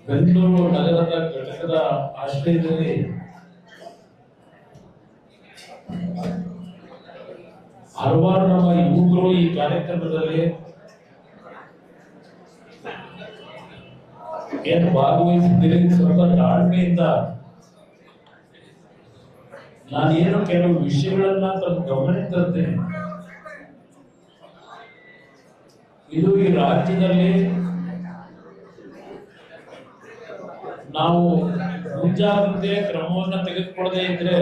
ಬೆಂಗಳೂರು ನಗರದ ಘಟಕದ ಆಶ್ರಯದಲ್ಲಿ ಹಲವಾರು ನಮ್ಮ ಯುವಕರು ಈ ಕಾರ್ಯಕ್ರಮದಲ್ಲಿ ಏನು ಭಾಗವಹಿಸಿದ್ದೀರಿ. ಸ್ವಲ್ಪ ತಾಳ್ಮೆಯಿಂದ ನಾನೇನು ಕೆಲವು ವಿಷಯಗಳನ್ನ ತಮ್ಮ ಗಮನಕ್ಕೆ ತರ್ತೇನೆ. ಇದು ಈ ರಾಜ್ಯದಲ್ಲಿ ನಾವು ಮುಂಜಾಗ್ರತೆ ಕ್ರಮವನ್ನು ತೆಗೆದುಕೊಳ್ಳದೆ ಇದ್ರೆ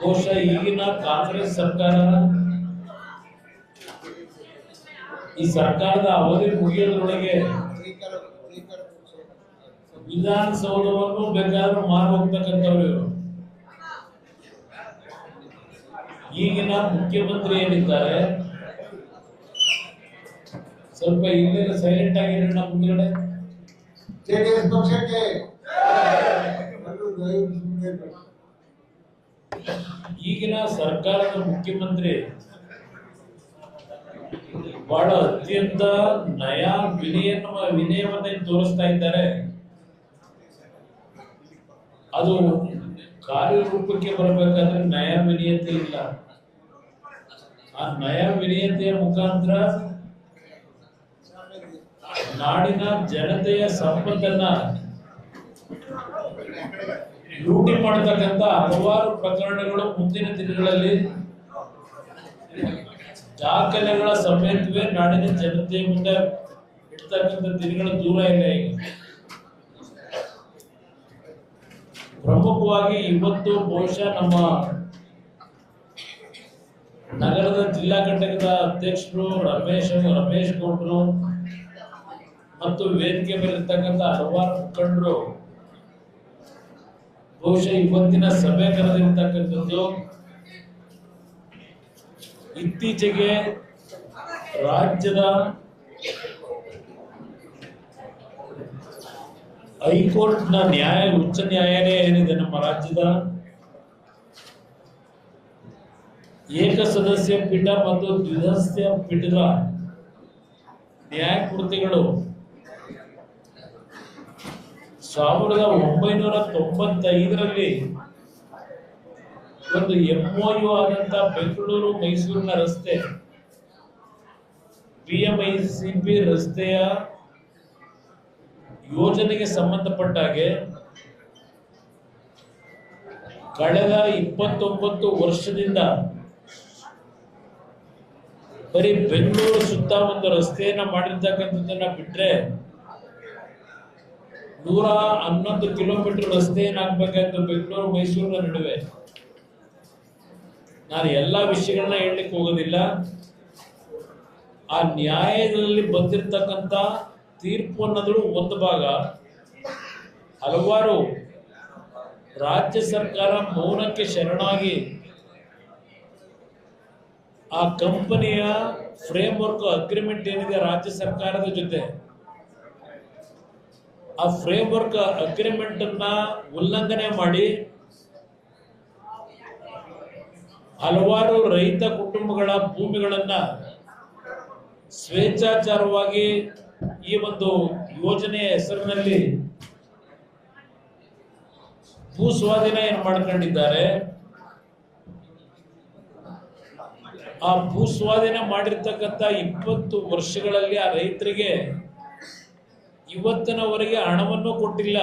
ಬಹುಶಃ ಈಗಿನ ಕಾಂಗ್ರೆಸ್ ಸರ್ಕಾರ ಈ ಸರ್ಕಾರದ ಅವಧಿ ಮುಗಿಯೋದ್ರೊಳಗೆ ವಿಧಾನಸೌಧವನ್ನು ಬೇಕಾದ್ರೂ ಮಾರು ಹೋಗ್ತಕ್ಕಂಥವ್ರು ಇವರು. ಈಗಿನ ಮುಖ್ಯಮಂತ್ರಿ ಏನಿದ್ದಾರೆ ಸ್ವಲ್ಪ ಇಲ್ಲೇ ಸೈಲೆಂಟ್ ಆಗಿರೋ ನಮ್ಮ ಮುಂದ್ಗಡೆ ಜೆಡಿಎಸ್ ಪಕ್ಷಕ್ಕೆ ಈಗಿನ ಸರ್ಕಾರದ ಮುಖ್ಯಮಂತ್ರಿ ಬಹಳ ಅತ್ಯಂತ ನಯ ವಿನಯವನ್ನೇ ತೋರಿಸ್ತಾ ಇದ್ದಾರೆ. ಅದು ಕಾರ್ಯರೂಪಕ್ಕೆ ಬರಬೇಕಾದ್ರೆ ನಯ ವಿನಯತೆ ಇಲ್ಲ. ಆ ನಯ ವಿನಯತೆಯ ಮುಖಾಂತರ ನಾಡಿನ ಜನತೆಯ ಸಂಪತ್ತನ್ನ ಲೂಟಿ ಮಾಡತಕ್ಕಂತ ಹಲವಾರು ಪ್ರಕರಣಗಳು ಮುಂದಿನ ದಿನಗಳಲ್ಲಿ ದಾಖಲೆಗಳ ಸಮೇತವೇ ನಾಡಿನ ಜನತೆಯ ಮುಂದೆ ಇಡ್ತಕ್ಕಂಥ ದಿನಗಳು ದೂರ ಇಲ್ಲ. ಈಗ ಪ್ರಮುಖವಾಗಿ ಇವತ್ತು ಬಹುಶಃ ನಮ್ಮ ನಗರದ ಜಿಲ್ಲಾ ಘಟಕದ ಅಧ್ಯಕ್ಷರು ರಮೇಶ್ ಗೌಡ್ರು ಮತ್ತು ವೇದಿಕೆ ಮೇಲೆ ಇರ್ತಕ್ಕಂಥ ಹಲವಾರು ಮುಖಂಡರು ಬಹುಶಃ ಇವತ್ತಿನ ಸಭೆ ಕರೆದಿರ್ತಕ್ಕಂಥದ್ದು ಇತ್ತೀಚೆಗೆ ರಾಜ್ಯದ ಹೈಕೋರ್ಟ್ನ ಉಚ್ಚ ನ್ಯಾಯಾಲಯ ಏನಿದೆ ನಮ್ಮ ರಾಜ್ಯದ ಏಕಸದಸ್ಯ ಪೀಠ ಮತ್ತು ದ್ವಿಸದಸ್ಯ ಪೀಠದ ನ್ಯಾಯಮೂರ್ತಿಗಳು 1995ರಲ್ಲಿ ಒಂದು MOU ಆದಂತ ಬೆಂಗಳೂರು ಮೈಸೂರಿನ ರಸ್ತೆ BMICP ರಸ್ತೆಯ ಯೋಜನೆಗೆ ಸಂಬಂಧಪಟ್ಟ ಹಾಗೆ ಕಳೆದ 29 ವರ್ಷದಿಂದ ಬರೀ ಬೆಂಗಳೂರು ಸುತ್ತ ಒಂದು ರಸ್ತೆಯನ್ನ ಮಾಡಿರ್ತಕ್ಕಂಥದ್ದನ್ನ ಬಿಟ್ರೆ 111 ಕಿಲೋಮೀಟರ್ ರಸ್ತೆಯನ್ನಾಗಬೇಕಾಯ್ತು ಬೆಂಗಳೂರು ಮೈಸೂರಿನ ನಡುವೆ. ನಾನು ಎಲ್ಲಾ ವಿಷಯಗಳನ್ನ ಹೇಳಲಿಕ್ಕೆ ಹೋಗೋದಿಲ್ಲ. ಆ ನ್ಯಾಯಾಲಯದಲ್ಲಿ ಬಂದಿರತಕ್ಕಂತ ತೀರ್ಪು ಅನ್ನೋದು ಒಂದು ಭಾಗ. ಹಲವಾರು ರಾಜ್ಯ ಸರ್ಕಾರ ಮೌನಕ್ಕೆ ಶರಣಾಗಿ ಆ ಕಂಪನಿಯ ಫ್ರೇಮ್ ವರ್ಕ್ ಅಗ್ರಿಮೆಂಟ್ ಏನಿದೆ ರಾಜ್ಯ ಸರ್ಕಾರದ ಜೊತೆ, ಆ ಫ್ರೇಮ್ ವರ್ಕ್ ಅಗ್ರಿಮೆಂಟ್ ಅನ್ನ ಉಲ್ಲಂಘನೆ ಮಾಡಿ ಹಲವಾರು ರೈತ ಕುಟುಂಬಗಳ ಭೂಮಿಗಳನ್ನ ಸ್ವೇಚ್ಛಾಚಾರವಾಗಿ ಈ ಒಂದು ಯೋಜನೆಯ ಹೆಸರಿನಲ್ಲಿ ಭೂ ಸ್ವಾಧೀನ ಏನ್ ಮಾಡ್ಕೊಂಡಿದ್ದಾರೆ. ಆ ಭೂ ಸ್ವಾಧೀನ ಮಾಡಿರ್ತಕ್ಕಂಥ 20 ವರ್ಷಗಳಲ್ಲಿ ಆ ರೈತರಿಗೆ ಇವತ್ತಿನವರೆಗೆ ಹಣವನ್ನು ಕೊಟ್ಟಿಲ್ಲ.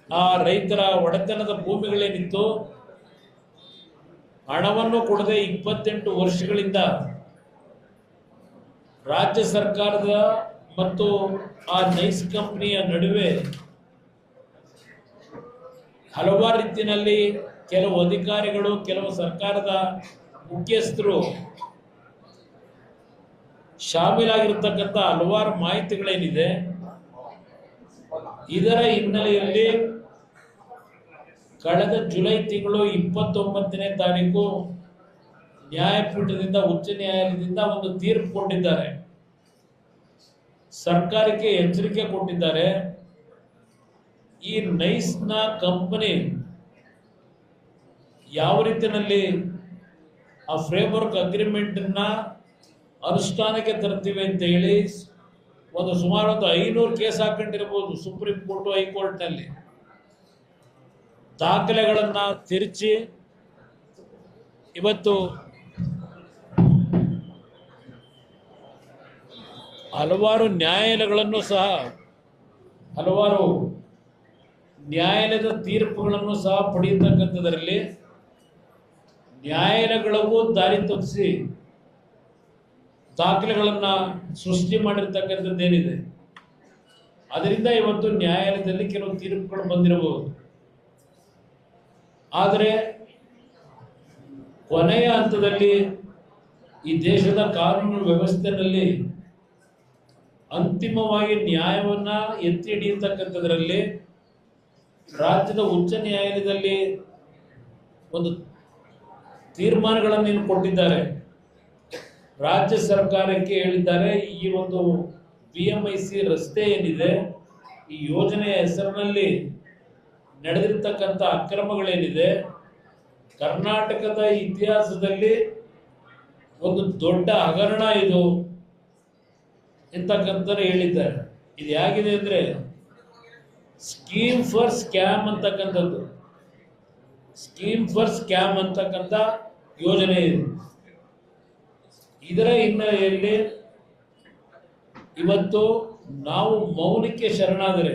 ಆ ರೈತರ ಒಡೆತನದ ಭೂಮಿಗಳೇನಿತ್ತು ಹಣವನ್ನು ಕೊಡದೆ 28 ವರ್ಷಗಳಿಂದ ರಾಜ್ಯ ಸರ್ಕಾರದ ಮತ್ತು ಆ ನೈಸ್ ಕಂಪನಿಯ ನಡುವೆ ಹಲವಾರು ರೀತಿಯಲ್ಲಿ ಕೆಲವು ಅಧಿಕಾರಿಗಳು, ಕೆಲವು ಸರ್ಕಾರದ ಮುಖ್ಯಸ್ಥರು ಶಾಮೀಲಾಗಿರ್ತಕ್ಕಂಥ ಹಲವಾರು ಮಾಹಿತಿಗಳೇನಿದೆ. ಇದರ ಹಿನ್ನೆಲೆಯಲ್ಲಿ ಕಳೆದ ಜುಲೈ ತಿಂಗಳು 29ನೇ ತಾರೀಕು ನ್ಯಾಯಪೀಠದಿಂದ ಉಚ್ಚ ನ್ಯಾಯಾಲಯದಿಂದ ಒಂದು ತೀರ್ಪು ಕೊಟ್ಟಿದ್ದಾರೆ. ಸರ್ಕಾರಕ್ಕೆ ಎಚ್ಚರಿಕೆ ಕೊಟ್ಟಿದ್ದಾರೆ. ಈ ನೈಸ್ನ ಕಂಪನಿ ಯಾವ ರೀತಿಯಲ್ಲಿ ಆ ಫ್ರೇಮ್ವರ್ಕ್ ಅಗ್ರಿಮೆಂಟ್ ಅನ್ನ ಅನುಷ್ಠಾನಕ್ಕೆ ತರ್ತೀವಿ ಅಂತ ಹೇಳಿ ಸುಮಾರು 500 ಕೇಸ್ ಹಾಕೊಂಡಿರ್ಬೋದು ಸುಪ್ರೀಂ ಕೋರ್ಟ್ ಹೈಕೋರ್ಟ್ನಲ್ಲಿ. ದಾಖಲೆಗಳನ್ನು ತಿರುಚಿ ಇವತ್ತು ಹಲವಾರು ನ್ಯಾಯಾಲಯದ ತೀರ್ಪುಗಳನ್ನು ಸಹ ಪಡೆಯತಕ್ಕಂಥದ್ರಲ್ಲಿ ನ್ಯಾಯಾಲಯಗಳಿಗೂ ದಾರಿ ತಪ್ಪಿಸಿ ದಾಖಲೆಗಳನ್ನು ಸೃಷ್ಟಿ ಮಾಡಿರ್ತಕ್ಕಂಥದ್ದೇನಿದೆ, ಅದರಿಂದ ಇವತ್ತು ನ್ಯಾಯಾಲಯದಲ್ಲಿ ಕೆಲವು ತೀರ್ಪುಗಳು ಬಂದಿರಬಹುದು. ಆದರೆ ಕೊನೆಯ ಹಂತದಲ್ಲಿ ಈ ದೇಶದ ಕಾನೂನು ವ್ಯವಸ್ಥೆಯಲ್ಲಿ ಅಂತಿಮವಾಗಿ ನ್ಯಾಯವನ್ನ ಎತ್ತಿ ಹಿಡಿಯತಕ್ಕಂಥದ್ರಲ್ಲಿ ರಾಜ್ಯದ ಉಚ್ಚ ನ್ಯಾಯಾಲಯದಲ್ಲಿ ಒಂದು ತೀರ್ಮಾನಗಳನ್ನು ಕೊಟ್ಟಿದ್ದಾರೆ. ರಾಜ್ಯ ಸರ್ಕಾರಕ್ಕೆ ಹೇಳಿದ್ದಾರೆ, ಈ ಒಂದು PMIC ರಸ್ತೆ ಏನಿದೆ, ಈ ಯೋಜನೆಯ ಹೆಸರಿನಲ್ಲಿ ನಡೆದಿರ್ತಕ್ಕಂಥ ಅಕ್ರಮಗಳೇನಿದೆ, ಕರ್ನಾಟಕದ ಇತಿಹಾಸದಲ್ಲಿ ಒಂದು ದೊಡ್ಡ ಹಗರಣ ಇದು ಎಂತಕ್ಕಂಥ ಹೇಳಿದ್ದಾರೆ. ಇದು ಹೇಗಿದೆ ಅಂದ್ರೆ ಸ್ಕೀಮ್ ಫಾರ್ ಸ್ಕ್ಯಾಮ್ ಅಂತಕ್ಕಂಥದ್ದು, ಸ್ಕೀಮ್ ಫಾರ್ ಸ್ಕ್ಯಾಮ್ ಅಂತಕ್ಕಂಥ ಯೋಜನೆ ಇದೆ. ಇದರ ಹಿನ್ನೆಲೆಯಲ್ಲಿ ಇವತ್ತು ನಾವು ಮೌನಕ್ಕೆ ಶರಣಾದರೆ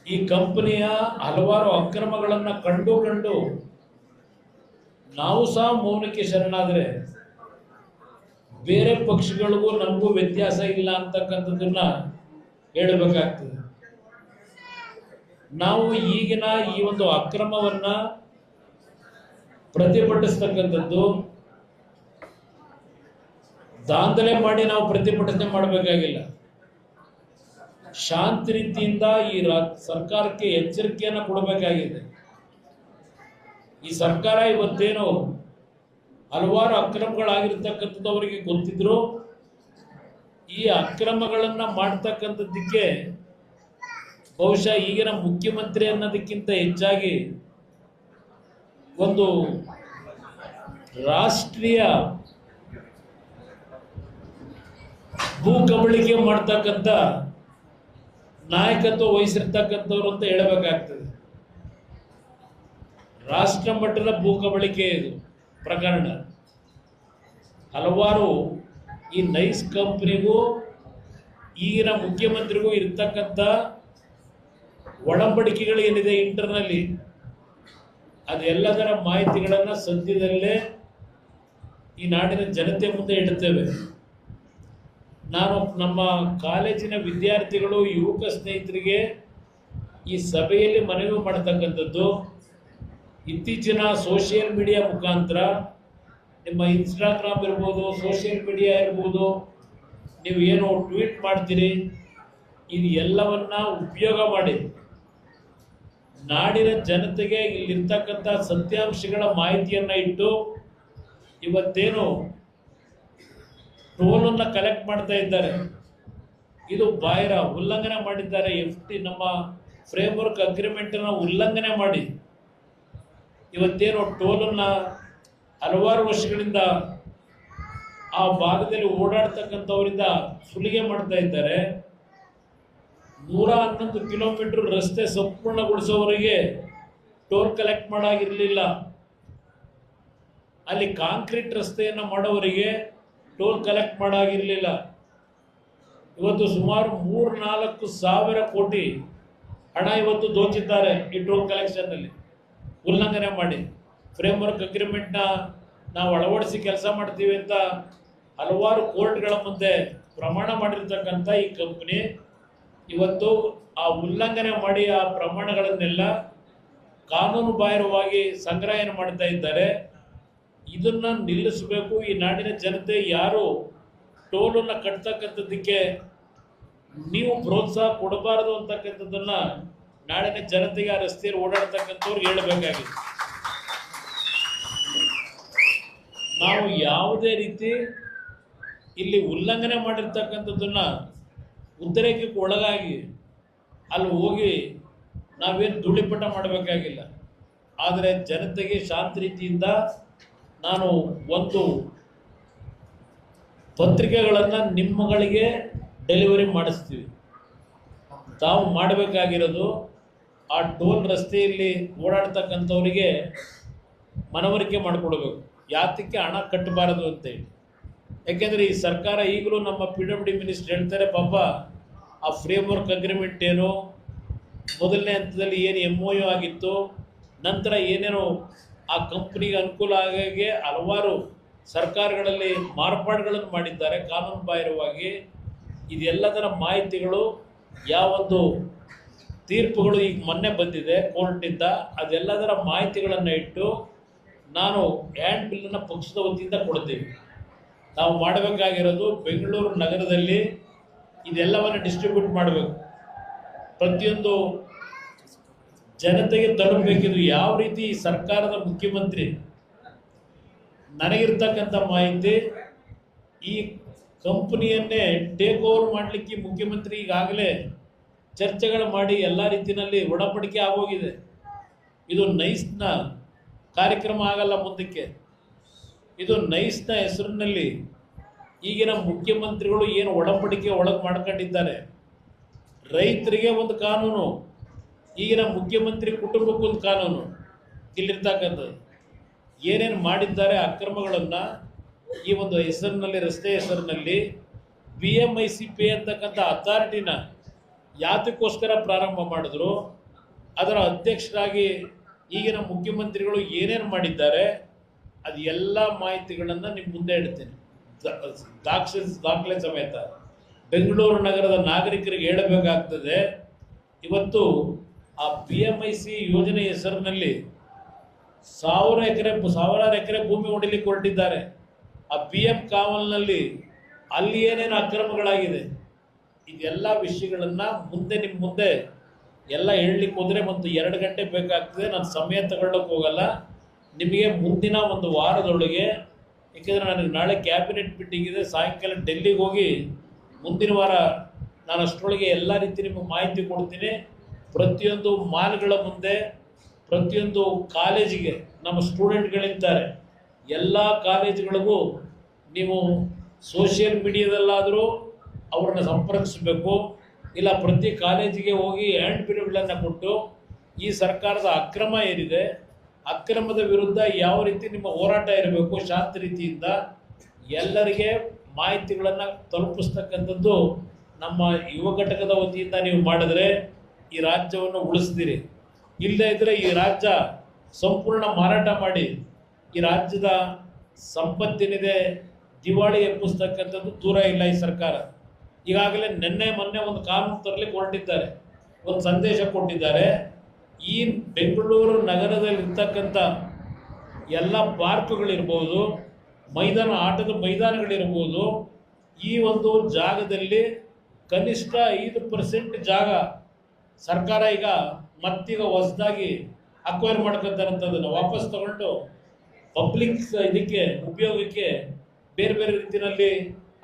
ಈ ಕಂಪನಿಯ ಹಲವಾರು ಅಕ್ರಮಗಳನ್ನು ಕಂಡು ನಾವು ಸಹ ಮೌನಕ್ಕೆ ಶರಣಾದರೆ ಬೇರೆ ಪಕ್ಷಗಳಿಗೂ ನಮಗೂ ವ್ಯತ್ಯಾಸ ಇಲ್ಲ ಅಂತಕ್ಕಂಥದ್ದನ್ನ ಹೇಳಬೇಕಾಗ್ತದೆ. ನಾವು ಈಗಿನ ಈ ಒಂದು ಅಕ್ರಮವನ್ನ ಪ್ರತಿಭಟಿಸ್ತಕ್ಕಂಥದ್ದು ದಾಂಧಲೆ ಮಾಡಿ ನಾವು ಪ್ರತಿಭಟನೆ ಮಾಡಬೇಕಾಗಿಲ್ಲ. ಶಾಂತಿ ರೀತಿಯಿಂದ ಈ ಸರ್ಕಾರಕ್ಕೆ ಎಚ್ಚರಿಕೆಯನ್ನು ಕೊಡಬೇಕಾಗಿದೆ. ಈ ಸರ್ಕಾರ ಇವತ್ತೇನು ಹಲವಾರು ಅಕ್ರಮಗಳಾಗಿರ್ತಕ್ಕಂಥದ್ದು ಅವರಿಗೆ ಗೊತ್ತಿದ್ರು, ಈ ಅಕ್ರಮಗಳನ್ನ ಮಾಡ್ತಕ್ಕಂಥದ್ದಕ್ಕೆ ಬಹುಶಃ ಈಗಿನ ಮುಖ್ಯಮಂತ್ರಿ ಅನ್ನೋದಕ್ಕಿಂತ ಹೆಚ್ಚಾಗಿ ಒಂದು ರಾಷ್ಟ್ರೀಯ ಭೂ ಕಬಳಿಕೆ ಮಾಡ್ತಕ್ಕಂಥ ನಾಯಕತ್ವ ವಹಿಸಿರ್ತಕ್ಕಂಥವ್ರು ಅಂತ ಹೇಳಬೇಕಾಗ್ತದೆ. ರಾಷ್ಟ್ರ ಮಟ್ಟದ ಭೂ ಕಬಳಿಕೆ ಇದು ಪ್ರಕರಣ. ಹಲವಾರು ಈ ನೈಸ್ ಕಂಪನಿಗೂ ಈಗಿನ ಮುಖ್ಯಮಂತ್ರಿಗೂ ಇರ್ತಕ್ಕಂಥ ಒಡಂಬಡಿಕೆಗಳು ಏನಿದೆ ಇಂಟರ್ನಲ್ಲಿ, ಅದೆಲ್ಲದರ ಮಾಹಿತಿಗಳನ್ನು ಸದ್ಯದಲ್ಲೇ ಈ ನಾಡಿನ ಜನತೆ ಮುಂದೆ ಇಡುತ್ತೇವೆ. ನಾನು ನಮ್ಮ ಕಾಲೇಜಿನ ವಿದ್ಯಾರ್ಥಿಗಳು, ಯುವಕ ಸ್ನೇಹಿತರಿಗೆ ಈ ಸಭೆಯಲ್ಲಿ ಮನವಿ ಮಾಡತಕ್ಕಂಥದ್ದು, ಇತ್ತೀಚಿನ ಸೋಷಿಯಲ್ ಮೀಡಿಯಾ ಮುಖಾಂತರ ನಿಮ್ಮ ಇನ್ಸ್ಟಾಗ್ರಾಮ್ ಇರ್ಬೋದು, ಸೋಷಿಯಲ್ ಮೀಡಿಯಾ ಇರ್ಬೋದು, ನೀವು ಏನು ಟ್ವೀಟ್ ಮಾಡ್ತೀರಿ, ಇದು ಎಲ್ಲವನ್ನ ಉಪಯೋಗ ಮಾಡಿ ನಾಡಿನ ಜನತೆಗೆ ಇಲ್ಲಿರ್ತಕ್ಕಂಥ ಸತ್ಯಾಂಶಗಳ ಮಾಹಿತಿಯನ್ನು ಇಟ್ಟು ಇವತ್ತೇನು ಟೋಲನ್ನು ಕಲೆಕ್ಟ್ ಮಾಡ್ತಾ ಇದ್ದಾರೆ, ಇದು ಬಾಹಿರ ಉಲ್ಲಂಘನೆ ಮಾಡಿದ್ದಾರೆ. FT ನಮ್ಮ ಫ್ರೇಮ್ವರ್ಕ್ ಅಗ್ರಿಮೆಂಟನ್ನು ಉಲ್ಲಂಘನೆ ಮಾಡಿ ಇವತ್ತೇನು ಟೋಲನ್ನು ಹಲವಾರು ವರ್ಷಗಳಿಂದ ಆ ಭಾಗದಲ್ಲಿ ಓಡಾಡ್ತಕ್ಕಂಥವರಿಂದ ಸುಲಿಗೆ ಮಾಡ್ತಾ ಇದ್ದಾರೆ. 111 ಕಿಲೋಮೀಟರ್ ರಸ್ತೆ ಸಂಪೂರ್ಣಗೊಳಿಸೋವರೆಗೆ ಟೋಲ್ ಕಲೆಕ್ಟ್ ಮಾಡಾಗಿರಲಿಲ್ಲ. ಅಲ್ಲಿ ಕಾಂಕ್ರೀಟ್ ರಸ್ತೆಯನ್ನು ಮಾಡೋವರಿಗೆ ಟೋಲ್ ಕಲೆಕ್ಟ್ ಮಾಡಾಗಿರಲಿಲ್ಲ. ಇವತ್ತು ಸುಮಾರು 3-4 ಸಾವಿರ ಕೋಟಿ ಹಣ ಇವತ್ತು ದೋಚಿದ್ದಾರೆ ಈ ಟೋಲ್ ಕಲೆಕ್ಷನ್ನಲ್ಲಿ ಉಲ್ಲಂಘನೆ ಮಾಡಿ. ಫ್ರೇಮ್ವರ್ಕ್ ಅಗ್ರಿಮೆಂಟ್ನ ನಾವು ಅಳವಡಿಸಿ ಕೆಲಸ ಮಾಡ್ತೀವಿ ಅಂತ ಹಲವಾರು ಕೋರ್ಟ್ಗಳ ಮುಂದೆ ಪ್ರಮಾಣ ಮಾಡಿರ್ತಕ್ಕಂಥ ಈ ಕಂಪನಿ ಇವತ್ತು ಆ ಉಲ್ಲಂಘನೆ ಮಾಡಿ ಆ ಪ್ರಮಾಣಗಳನ್ನೆಲ್ಲ ಕಾನೂನು ಬಾಹಿರವಾಗಿ ಸಂಗ್ರಹಣೆ ಮಾಡ್ತಾ ಇದ್ದಾರೆ. ಇದನ್ನ ನಿಲ್ಲಿಸಬೇಕು. ಈ ನಾಡಿನ ಜನತೆ ಯಾರು ಟೋಲನ್ನು ಕಟ್ತಕ್ಕಂಥದ್ದಕ್ಕೆ ನೀವು ಪ್ರೋತ್ಸಾಹ ಕೊಡಬಾರದು ಅಂತಕ್ಕಂಥದ್ದನ್ನ ನಾಡಿನ ಜನತೆಗೆ, ಆ ರಸ್ತೆಯಲ್ಲಿ ಓಡಾಡ್ತಕ್ಕಂಥವ್ರಿಗೆ ಹೇಳಬೇಕಾಗಿದೆ. ನಾವು ಯಾವುದೇ ರೀತಿ ಇಲ್ಲಿ ಉಲ್ಲಂಘನೆ ಮಾಡಿರ್ತಕ್ಕಂಥದ್ದನ್ನ ಉದ್ರೇಕಕ್ಕೆ ಒಳಗಾಗಿ ಅಲ್ಲಿ ಹೋಗಿ ನಾವೇನು ಧೂಳಿಪಟ ಮಾಡಬೇಕಾಗಿಲ್ಲ. ಆದರೆ ಜನತೆಗೆ ಶಾಂತ ರೀತಿಯಿಂದ ನಾನು ಒಂದು ಪತ್ರಿಕೆಗಳನ್ನು ನಿಮ್ಮಗಳಿಗೆ ಡೆಲಿವರಿ ಮಾಡಿಸ್ತೀವಿ. ತಾವು ಮಾಡಬೇಕಾಗಿರೋದು ಆ ಟೋಲ್ ರಸ್ತೆಯಲ್ಲಿ ಓಡಾಡ್ತಕ್ಕಂಥವರಿಗೆ ಮನವರಿಕೆ ಮಾಡಿಕೊಡ್ಬೇಕು, ಯಾತಕ್ಕೆ ಹಣ ಕಟ್ಟಬಾರದು ಅಂತೇಳಿ. ಯಾಕೆಂದರೆ ಈ ಸರ್ಕಾರ ಈಗಲೂ ನಮ್ಮ PWD ಮಿನಿಸ್ಟರ್ ಹೇಳ್ತಾರೆ, ಪಾಪ ಆ ಫ್ರೇಮ್ವರ್ಕ್ ಅಗ್ರಿಮೆಂಟ್ ಏನು ಮೊದಲನೇ ಹಂತದಲ್ಲಿ ಏನು MOU ಆಗಿತ್ತು, ನಂತರ ಏನೇನೋ ಆ ಕಂಪ್ನಿಗೆ ಅನುಕೂಲ ಆಗಾಗೆ ಹಲವಾರು ಸರ್ಕಾರಗಳಲ್ಲಿ ಮಾರ್ಪಾಡುಗಳನ್ನು ಮಾಡಿದ್ದಾರೆ ಕಾನೂನು ಬಾಹಿರವಾಗಿ. ಇದೆಲ್ಲದರ ಮಾಹಿತಿಗಳು ಯಾವೊಂದು ತೀರ್ಪುಗಳು ಈಗ ಮೊನ್ನೆ ಬಂದಿದೆ ಕೋರ್ಟ್ನಿಂದ, ಅದೆಲ್ಲದರ ಮಾಹಿತಿಗಳನ್ನು ಇಟ್ಟು ನಾನು ಹ್ಯಾಂಡ್ ಬಿಲ್ಲನ್ನು ಪಕ್ಷದ ವತಿಯಿಂದ ಕೊಡ್ತೀವಿ. ನಾವು ಮಾಡಬೇಕಾಗಿರೋದು ಬೆಂಗಳೂರು ನಗರದಲ್ಲಿ ಇದೆಲ್ಲವನ್ನು ಡಿಸ್ಟ್ರಿಬ್ಯೂಟ್ ಮಾಡಬೇಕು, ಪ್ರತಿಯೊಂದು ಜನತೆಗೆ ತಲುಪಬೇಕಿದು. ಯಾವ ರೀತಿ ಸರ್ಕಾರದ ಮುಖ್ಯಮಂತ್ರಿ ನನಗಿರ್ತಕ್ಕಂಥ ಮಾಹಿತಿ, ಈ ಕಂಪನಿಯನ್ನೇ ಟೇಕ್ ಓವರ್ ಮಾಡಲಿಕ್ಕೆ ಮುಖ್ಯಮಂತ್ರಿ ಈಗಾಗಲೇ ಚರ್ಚೆಗಳು ಮಾಡಿ ಎಲ್ಲ ರೀತಿಯಲ್ಲಿ ಒಡಂಬಡಿಕೆ ಆಗೋಗಿದೆ. ಇದು ನೈಸ್ನ ಕಾರ್ಯಕ್ರಮ ಆಗಲ್ಲ ಮುಂದಕ್ಕೆ. ಇದು ನೈಸ್ನ ಹೆಸರಿನಲ್ಲಿ ಈಗಿನ ಮುಖ್ಯಮಂತ್ರಿಗಳು ಏನು ಒಡಂಬಡಿಕೆ ಒಳಗೆ ಮಾಡ್ಕೊಂಡಿದ್ದಾರೆ. ರೈತರಿಗೆ ಒಂದು ಕಾನೂನು, ಈಗಿನ ಮುಖ್ಯಮಂತ್ರಿ ಕುಟುಂಬಕ್ಕೊಂದು ಕಾನೂನು, ಇಲ್ಲಿರ್ತಕ್ಕಂಥದ್ದು ಏನೇನು ಮಾಡಿದ್ದಾರೆ ಅಕ್ರಮಗಳನ್ನು ಈ ಒಂದು ಹೆಸರಿನಲ್ಲಿ, ರಸ್ತೆ ಹೆಸರಿನಲ್ಲಿ BMICP ಅಂತಕ್ಕಂಥ ಅಥಾರಿಟಿನ ಯಾತಕ್ಕೋಸ್ಕರ ಪ್ರಾರಂಭ ಮಾಡಿದ್ರು, ಅದರ ಅಧ್ಯಕ್ಷರಾಗಿ ಈಗಿನ ಮುಖ್ಯಮಂತ್ರಿಗಳು ಏನೇನು ಮಾಡಿದ್ದಾರೆ ಅದು ಎಲ್ಲ ಮಾಹಿತಿಗಳನ್ನು ನಿಮ್ಮ ಮುಂದೆ ಇಡ್ತೇನೆ, ದಾಖಲೆ ಸಮೇತ. ಬೆಂಗಳೂರು ನಗರದ ನಾಗರಿಕರಿಗೆ ಹೇಳಬೇಕಾಗ್ತದೆ, ಇವತ್ತು ಆ BMIC ಯೋಜನೆ ಹೆಸರಿನಲ್ಲಿ ಸಾವಿರಾರು ಎಕರೆ ಭೂಮಿ ಹೊಡಿಲಿಕ್ಕೆ ಹೊರಟಿದ್ದಾರೆ. ಆ BM ಕಾವಲ್ನಲ್ಲಿ ಅಲ್ಲಿ ಏನೇನು ಅಕ್ರಮಗಳಾಗಿದೆ ಇದೆಲ್ಲ ವಿಷಯಗಳನ್ನು ಮುಂದೆ ನಿಮ್ಮ ಮುಂದೆ ಎಲ್ಲ ಹೇಳಲಿಕ್ಕೆ ಹೋದರೆ ಮತ್ತು 2 ಗಂಟೆ ಬೇಕಾಗ್ತದೆ. ನಾನು ಸಮಯ ತಗೊಳ್ಳೋಕೆ ಹೋಗಲ್ಲ. ನಿಮಗೆ ಮುಂದಿನ ಒಂದು ವಾರದೊಳಗೆ, ಏಕೆಂದರೆ ನನಗೆ ನಾಳೆ ಕ್ಯಾಬಿನೆಟ್ ಮೀಟಿಂಗ್ ಇದೆ, ಸಾಯಂಕಾಲ ಡೆಲ್ಲಿಗೆ ಹೋಗಿ ಮುಂದಿನ ವಾರ ನಾನು ಅಷ್ಟರೊಳಗೆ ಎಲ್ಲ ರೀತಿ ನಿಮಗೆ ಮಾಹಿತಿ ಕೊಡ್ತೀನಿ. ಪ್ರತಿಯೊಂದು ಮಾಲ್ಗಳ ಮುಂದೆ, ಪ್ರತಿಯೊಂದು ಕಾಲೇಜಿಗೆ ನಮ್ಮ ಸ್ಟೂಡೆಂಟ್ಗಳಿರ್ತಾರೆ, ಎಲ್ಲ ಕಾಲೇಜುಗಳಿಗೂ ನೀವು ಸೋಷಿಯಲ್ ಮೀಡಿಯಾದಲ್ಲಾದರೂ ಅವ್ರನ್ನ ಸಂಪರ್ಕಿಸಬೇಕು, ಇಲ್ಲ ಪ್ರತಿ ಕಾಲೇಜಿಗೆ ಹೋಗಿ ಹ್ಯಾಂಡ್ ಬಿಲ್ಗಳನ್ನು ಕೊಟ್ಟು ಈ ಸರ್ಕಾರದ ಅಕ್ರಮ ಏನಿದೆ, ಅಕ್ರಮದ ವಿರುದ್ಧ ಯಾವ ರೀತಿ ನಿಮ್ಮ ಹೋರಾಟ ಇರಬೇಕು, ಶಾಂತ ರೀತಿಯಿಂದ ಎಲ್ಲರಿಗೆ ಮಾಹಿತಿಗಳನ್ನು ತಲುಪಿಸ್ತಕ್ಕಂಥದ್ದು ನಮ್ಮ ಯುವ ಘಟಕದ ವತಿಯಿಂದ ನೀವು ಮಾಡಿದ್ರೆ ಈ ರಾಜ್ಯವನ್ನು ಉಳಿಸ್ತೀರಿ. ಇಲ್ಲದೇ ಇದ್ದರೆ ಈ ರಾಜ್ಯ ಸಂಪೂರ್ಣ ಮಾರಾಟ ಮಾಡಿ ಈ ರಾಜ್ಯದ ಸಂಪತ್ತಿನಿದೆ ದಿವಾಳಿ ಎಬ್ಬಿಸ್ತಕ್ಕಂಥದ್ದು ದೂರ ಇಲ್ಲ ಈ ಸರ್ಕಾರ. ಈಗಾಗಲೇ ಮೊನ್ನೆ ಒಂದು ಕಾನೂನು ತರಲಿಕ್ಕೆ ಹೊರಟಿದ್ದಾರೆ, ಒಂದು ಸಂದೇಶ ಕೊಟ್ಟಿದ್ದಾರೆ. ಈ ಬೆಂಗಳೂರು ನಗರದಲ್ಲಿರ್ತಕ್ಕಂಥ ಎಲ್ಲ ಪಾರ್ಕ್ಗಳಿರ್ಬೋದು, ಆಟದ ಮೈದಾನಗಳಿರ್ಬೋದು, ಈ ಒಂದು ಜಾಗದಲ್ಲಿ ಕನಿಷ್ಠ 5% ಜಾಗ ಸರ್ಕಾರ ಈಗ ಮತ್ತೀಗ ಹೊಸದಾಗಿ ಅಕ್ವೈರ್ ಮಾಡ್ಕೊತಾರಂಥದ್ದನ್ನು ವಾಪಸ್ ತಗೊಂಡು ಪಬ್ಲಿಕ್ ಇದಕ್ಕೆ ಉಪಯೋಗಕ್ಕೆ ಬೇರೆ ಬೇರೆ ರೀತಿಯಲ್ಲಿ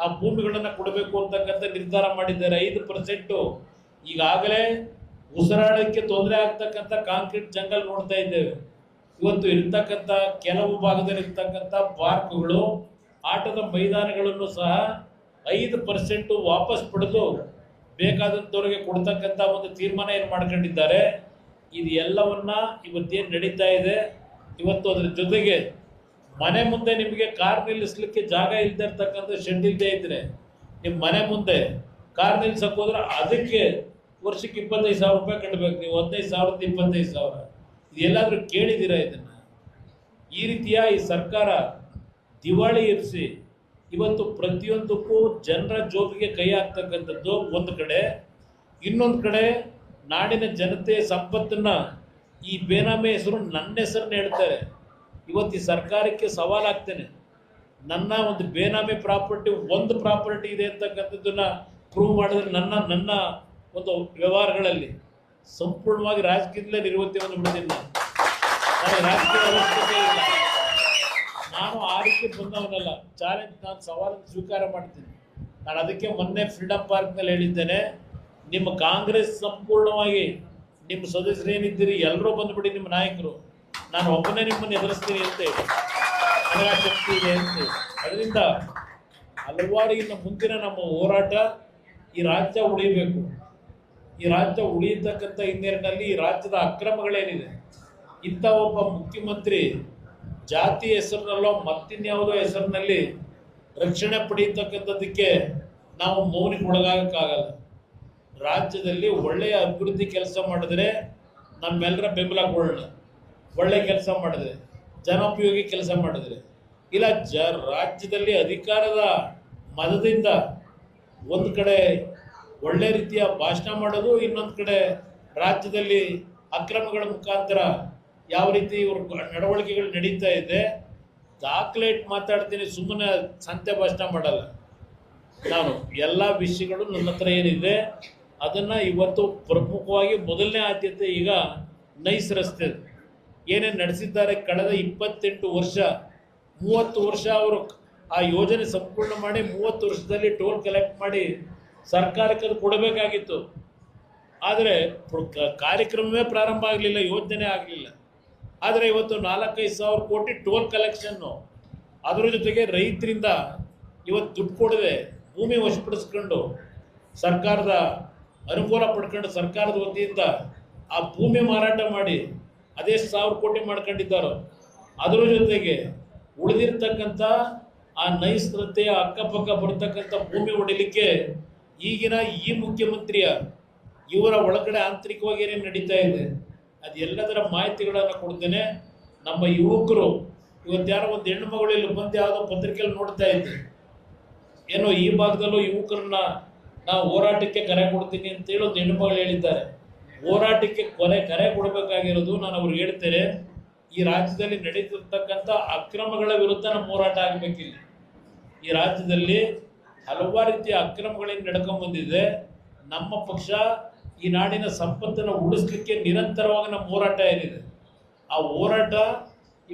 ಆ ಭೂಮಿಗಳನ್ನು ಕೊಡಬೇಕು ಅಂತಕ್ಕಂಥ ನಿರ್ಧಾರ ಮಾಡಿದ್ದಾರೆ. 5% ಈಗಾಗಲೇ ಉಸಿರಾಡೋಕ್ಕೆ ತೊಂದರೆ ಆಗ್ತಕ್ಕಂಥ ಕಾಂಕ್ರೀಟ್ ಜಂಗಲ್ ನೋಡ್ತಾ ಇದ್ದೇವೆ. ಇವತ್ತು ಇರ್ತಕ್ಕಂಥ ಕೆಲವು ಭಾಗದಲ್ಲಿ ಇರ್ತಕ್ಕಂಥ ಪಾರ್ಕ್ಗಳು, ಆಟದ ಮೈದಾನಗಳನ್ನು ಸಹ 5% ವಾಪಸ್ ಪಡೆದು ಬೇಕಾದಂಥವ್ರಿಗೆ ಕೊಡ್ತಕ್ಕಂಥ ಒಂದು ತೀರ್ಮಾನ ಏನು ಮಾಡ್ಕೊಂಡಿದ್ದಾರೆ. ಇದು ಎಲ್ಲವನ್ನ ಇವತ್ತೇನು ನಡೀತಾ ಇದೆ, ಇವತ್ತು ಅದರ ಜೊತೆಗೆ ಮನೆ ಮುಂದೆ ನಿಮಗೆ ಕಾರ್ ನಿಲ್ಲಿಸ್ಲಿಕ್ಕೆ ಜಾಗ ಇಲ್ಲದೆ ಇರ್ತಕ್ಕಂಥ ಶೆಡ್ ಇಲ್ಲದೆ ಇದ್ರೆ ನಿಮ್ಮ ಮನೆ ಮುಂದೆ ಕಾರ್ ನಿಲ್ಸಕ್ಕೆ ಹೋದ್ರೆ ಅದಕ್ಕೆ ವರ್ಷಕ್ಕೆ 25,000 ರೂಪಾಯಿ ಕಟ್ಟಬೇಕು ನೀವು. 15,000 25,000 ಇದೆಲ್ಲಾದರೂ ಕೇಳಿದ್ದೀರಾ ಇದನ್ನು? ಈ ರೀತಿಯ ಈ ಸರ್ಕಾರ ದಿವಾಳಿ ಎಬ್ಬಿಸಿ ಇವತ್ತು ಪ್ರತಿಯೊಂದಕ್ಕೂ ಜನರ ಜೋಬಿಗೆ ಕೈ ಹಾಕ್ತಕ್ಕಂಥದ್ದು ಒಂದು ಕಡೆ, ಇನ್ನೊಂದು ಕಡೆ ನಾಡಿನ ಜನತೆ ಸಂಪತ್ತನ್ನು ಈ ಬೇನಾಮಿ ಹೆಸರು ನನ್ನ ಹೆಸರನ್ನ ಹೇಳ್ತಾರೆ. ಇವತ್ತು ಈ ಸರ್ಕಾರಕ್ಕೆ ಸವಾಲಾಗ್ತೇನೆ, ನನ್ನ ಒಂದು ಬೇನಾಮಿ ಒಂದು ಪ್ರಾಪರ್ಟಿ ಇದೆ ಅಂತಕ್ಕಂಥದ್ದನ್ನು ಪ್ರೂವ್ ಮಾಡಿದ್ರೆ ನನ್ನ ಒಂದು ವ್ಯವಹಾರಗಳಲ್ಲಿ ಸಂಪೂರ್ಣವಾಗಿ ರಾಜಕೀಯದಲ್ಲೇ ನಿರ್ವಹಿತವನ್ನು ಬಿಡ್ತೀನಿ. ನನಗೆ ರಾಜಕೀಯ ಅವಶ್ಯಕತೆ ಇಲ್ಲ, ನಾನು ಆ ರೀತಿ ಬಂದವನಲ್ಲ. ಚಾಲೆಂಜ್, ನಾನು ಸವಾಲನ್ನು ಸ್ವೀಕಾರ ಮಾಡ್ತೀನಿ. ನಾನು ಅದಕ್ಕೆ ಮೊನ್ನೆ ಫ್ರೀಡಮ್ ಪಾರ್ಕ್ನಲ್ಲಿ ಹೇಳಿದ್ದೇನೆ, ನಿಮ್ಮ ಕಾಂಗ್ರೆಸ್ ಸಂಪೂರ್ಣವಾಗಿ ನಿಮ್ಮ ಸದಸ್ಯರೇನಿದ್ದೀರಿ ಎಲ್ಲರೂ ಬಂದುಬಿಡಿ, ನಿಮ್ಮ ನಾಯಕರು, ನಾನು ಒಬ್ಬನೇ ನಿಮ್ಮನ್ನು ಎದುರಿಸ್ತೀನಿ ಅಂತೇಳಿ, ನನಗೆ ಶಕ್ತಿ ಇದೆ ಅಂತೇಳಿ. ಅದರಿಂದ ಹಲವಾರು ಇನ್ನು ಮುಂದಿನ ನಮ್ಮ ಹೋರಾಟ ಈ ರಾಜ್ಯ ಉಳಿಬೇಕು. ಈ ರಾಜ್ಯ ಉಳಿಯತಕ್ಕಂಥ ಹಿನ್ನೆಲೆಯಲ್ಲಿ ಈ ರಾಜ್ಯದ ಅಕ್ರಮಗಳೇನಿದೆ, ಇಂಥ ಒಬ್ಬ ಮುಖ್ಯಮಂತ್ರಿ ಜಾತಿ ಹೆಸರಿನಲ್ಲೋ ಮತ್ತಿನ್ಯಾವುದೋ ಹೆಸರಿನಲ್ಲಿ ರಕ್ಷಣೆ ಪಡೆಯತಕ್ಕಂಥದ್ದಕ್ಕೆ ನಾವು ಮೌನಿಗೆ ಒಳಗಾಗಕ್ಕಾಗಲ್ಲ. ರಾಜ್ಯದಲ್ಲಿ ಒಳ್ಳೆಯ ಅಭಿವೃದ್ಧಿ ಕೆಲಸ ಮಾಡಿದ್ರೆ ನಮ್ಮೆಲ್ಲರ ಬೆಂಬಲ ಕೊಡೋಣ. ಒಳ್ಳೆ ಕೆಲಸ ಮಾಡಿದ್ರೆ, ಜನೋಪಯೋಗಿ ಕೆಲಸ ಮಾಡಿದ್ರೆ, ಇಲ್ಲ ರಾಜ್ಯದಲ್ಲಿ ಅಧಿಕಾರದ ಮದದಿಂದ ಒಂದು ಕಡೆ ಒಳ್ಳೆ ರೀತಿಯ ಭಾಷಣ ಮಾಡೋದು, ಇನ್ನೊಂದು ಕಡೆ ರಾಜ್ಯದಲ್ಲಿ ಅಕ್ರಮಗಳ ಮುಖಾಂತರ ಯಾವ ರೀತಿ ಇವ್ರ ನಡವಳಿಕೆಗಳು ನಡೀತಾ ಇದೆ, ದಾಖಲೇಟ್ ಮಾತಾಡ್ತೀನಿ, ಸುಮ್ಮನೆ ಸಂತೆ ಭಾಷಣ ಮಾಡಲ್ಲ ನಾನು. ಎಲ್ಲ ವಿಷಯಗಳು ನನ್ನ ಹತ್ರ ಏನಿದೆ ಅದನ್ನು ಇವತ್ತು ಪ್ರಮುಖವಾಗಿ ಮೊದಲನೇ ಆದ್ಯತೆ ಈಗ ನೈಸ್ ರಸ್ತೆ ಏನೇನು ನಡೆಸಿದ್ದಾರೆ ಕಳೆದ 28 ವರ್ಷ 30 ವರ್ಷ ಅವರು ಆ ಯೋಜನೆ ಸಂಪೂರ್ಣ ಮಾಡಿ 30 ವರ್ಷದಲ್ಲಿ ಟೋಲ್ ಕಲೆಕ್ಟ್ ಮಾಡಿ ಸರ್ಕಾರಕ್ಕೆ ಅದು ಕೊಡಬೇಕಾಗಿತ್ತು. ಆದರೆ ಕಾರ್ಯಕ್ರಮವೇ ಪ್ರಾರಂಭ ಆಗಲಿಲ್ಲ, ಯೋಜನೆ ಆಗಲಿಲ್ಲ. ಆದರೆ ಇವತ್ತು 4-5 ಸಾವಿರ ಕೋಟಿ ಟೋಲ್ ಕಲೆಕ್ಷನ್ನು, ಅದರ ಜೊತೆಗೆ ರೈತರಿಂದ ಇವತ್ತು ದುಡ್ಡು ಕೊಡದೆ ಭೂಮಿ ವಶಪಡಿಸ್ಕೊಂಡು ಸರ್ಕಾರದ ಅನುಕೂಲ ಪಡ್ಕೊಂಡು ಸರ್ಕಾರದ ವತಿಯಿಂದ ಆ ಭೂಮಿ ಮಾರಾಟ ಮಾಡಿ ಅದೆಷ್ಟು 1000 ಕೋಟಿ ಮಾಡ್ಕೊಂಡಿದ್ದಾರೋ, ಅದರ ಜೊತೆಗೆ ಉಳಿದಿರ್ತಕ್ಕಂಥ ಆ ನೈಸ್ ರಸ್ತೆಯ ಅಕ್ಕಪಕ್ಕ ಬರ್ತಕ್ಕಂಥ ಭೂಮಿ ಹೊಡಿಲಿಕ್ಕೆ ಈಗಿನ ಈ ಮುಖ್ಯಮಂತ್ರಿಯ ಇವರ ಒಳಗಡೆ ಆಂತರಿಕವಾಗಿ ಏನೇನು ನಡೀತಾ ಇದೆ ಅದೆಲ್ಲದರ ಮಾಹಿತಿಗಳನ್ನು ಕೊಡ್ತೇನೆ. ನಮ್ಮ ಯುವಕರು ಇವತ್ತು ಯಾರೋ ಒಂದು ಹೆಣ್ಣು ಮಗಳು ಇಲ್ಲಿ ಬಂದು ಯಾವುದೋ ಪತ್ರಿಕೆಯಲ್ಲಿ ನೋಡ್ತಾ ಇದ್ದೆ, ಏನೋ ಈ ಭಾಗದಲ್ಲೂ ಯುವಕರನ್ನ ನಾವು ಹೋರಾಟಕ್ಕೆ ಕರೆ ಕೊಡ್ತೀನಿ ಅಂತೇಳಿ ಒಂದು ಹೆಣ್ಣು ಮಗಳು ಹೇಳಿದ್ದಾರೆ. ಹೋರಾಟಕ್ಕೆ ಕರೆ ಕೊಡಬೇಕಾಗಿರೋದು ನಾನು ಅವ್ರಿಗೆ ಹೇಳ್ತೇನೆ, ಈ ರಾಜ್ಯದಲ್ಲಿ ನಡೀತಿರ್ತಕ್ಕಂಥ ಅಕ್ರಮಗಳ ವಿರುದ್ಧ ನಮ್ಮ ಹೋರಾಟ ಆಗಬೇಕಿಲ್ಲ. ಈ ರಾಜ್ಯದಲ್ಲಿ ಹಲವಾರು ರೀತಿಯ ಅಕ್ರಮಗಳೇನು ನಡ್ಕೊಂಡು ಬಂದಿದೆ. ನಮ್ಮ ಪಕ್ಷ ಈ ನಾಡಿನ ಸಂಪತ್ತನ್ನು ಉಳಿಸ್ಲಿಕ್ಕೆ ನಿರಂತರವಾಗಿ ನಮ್ಮ ಹೋರಾಟ ಏನಿದೆ, ಆ ಹೋರಾಟ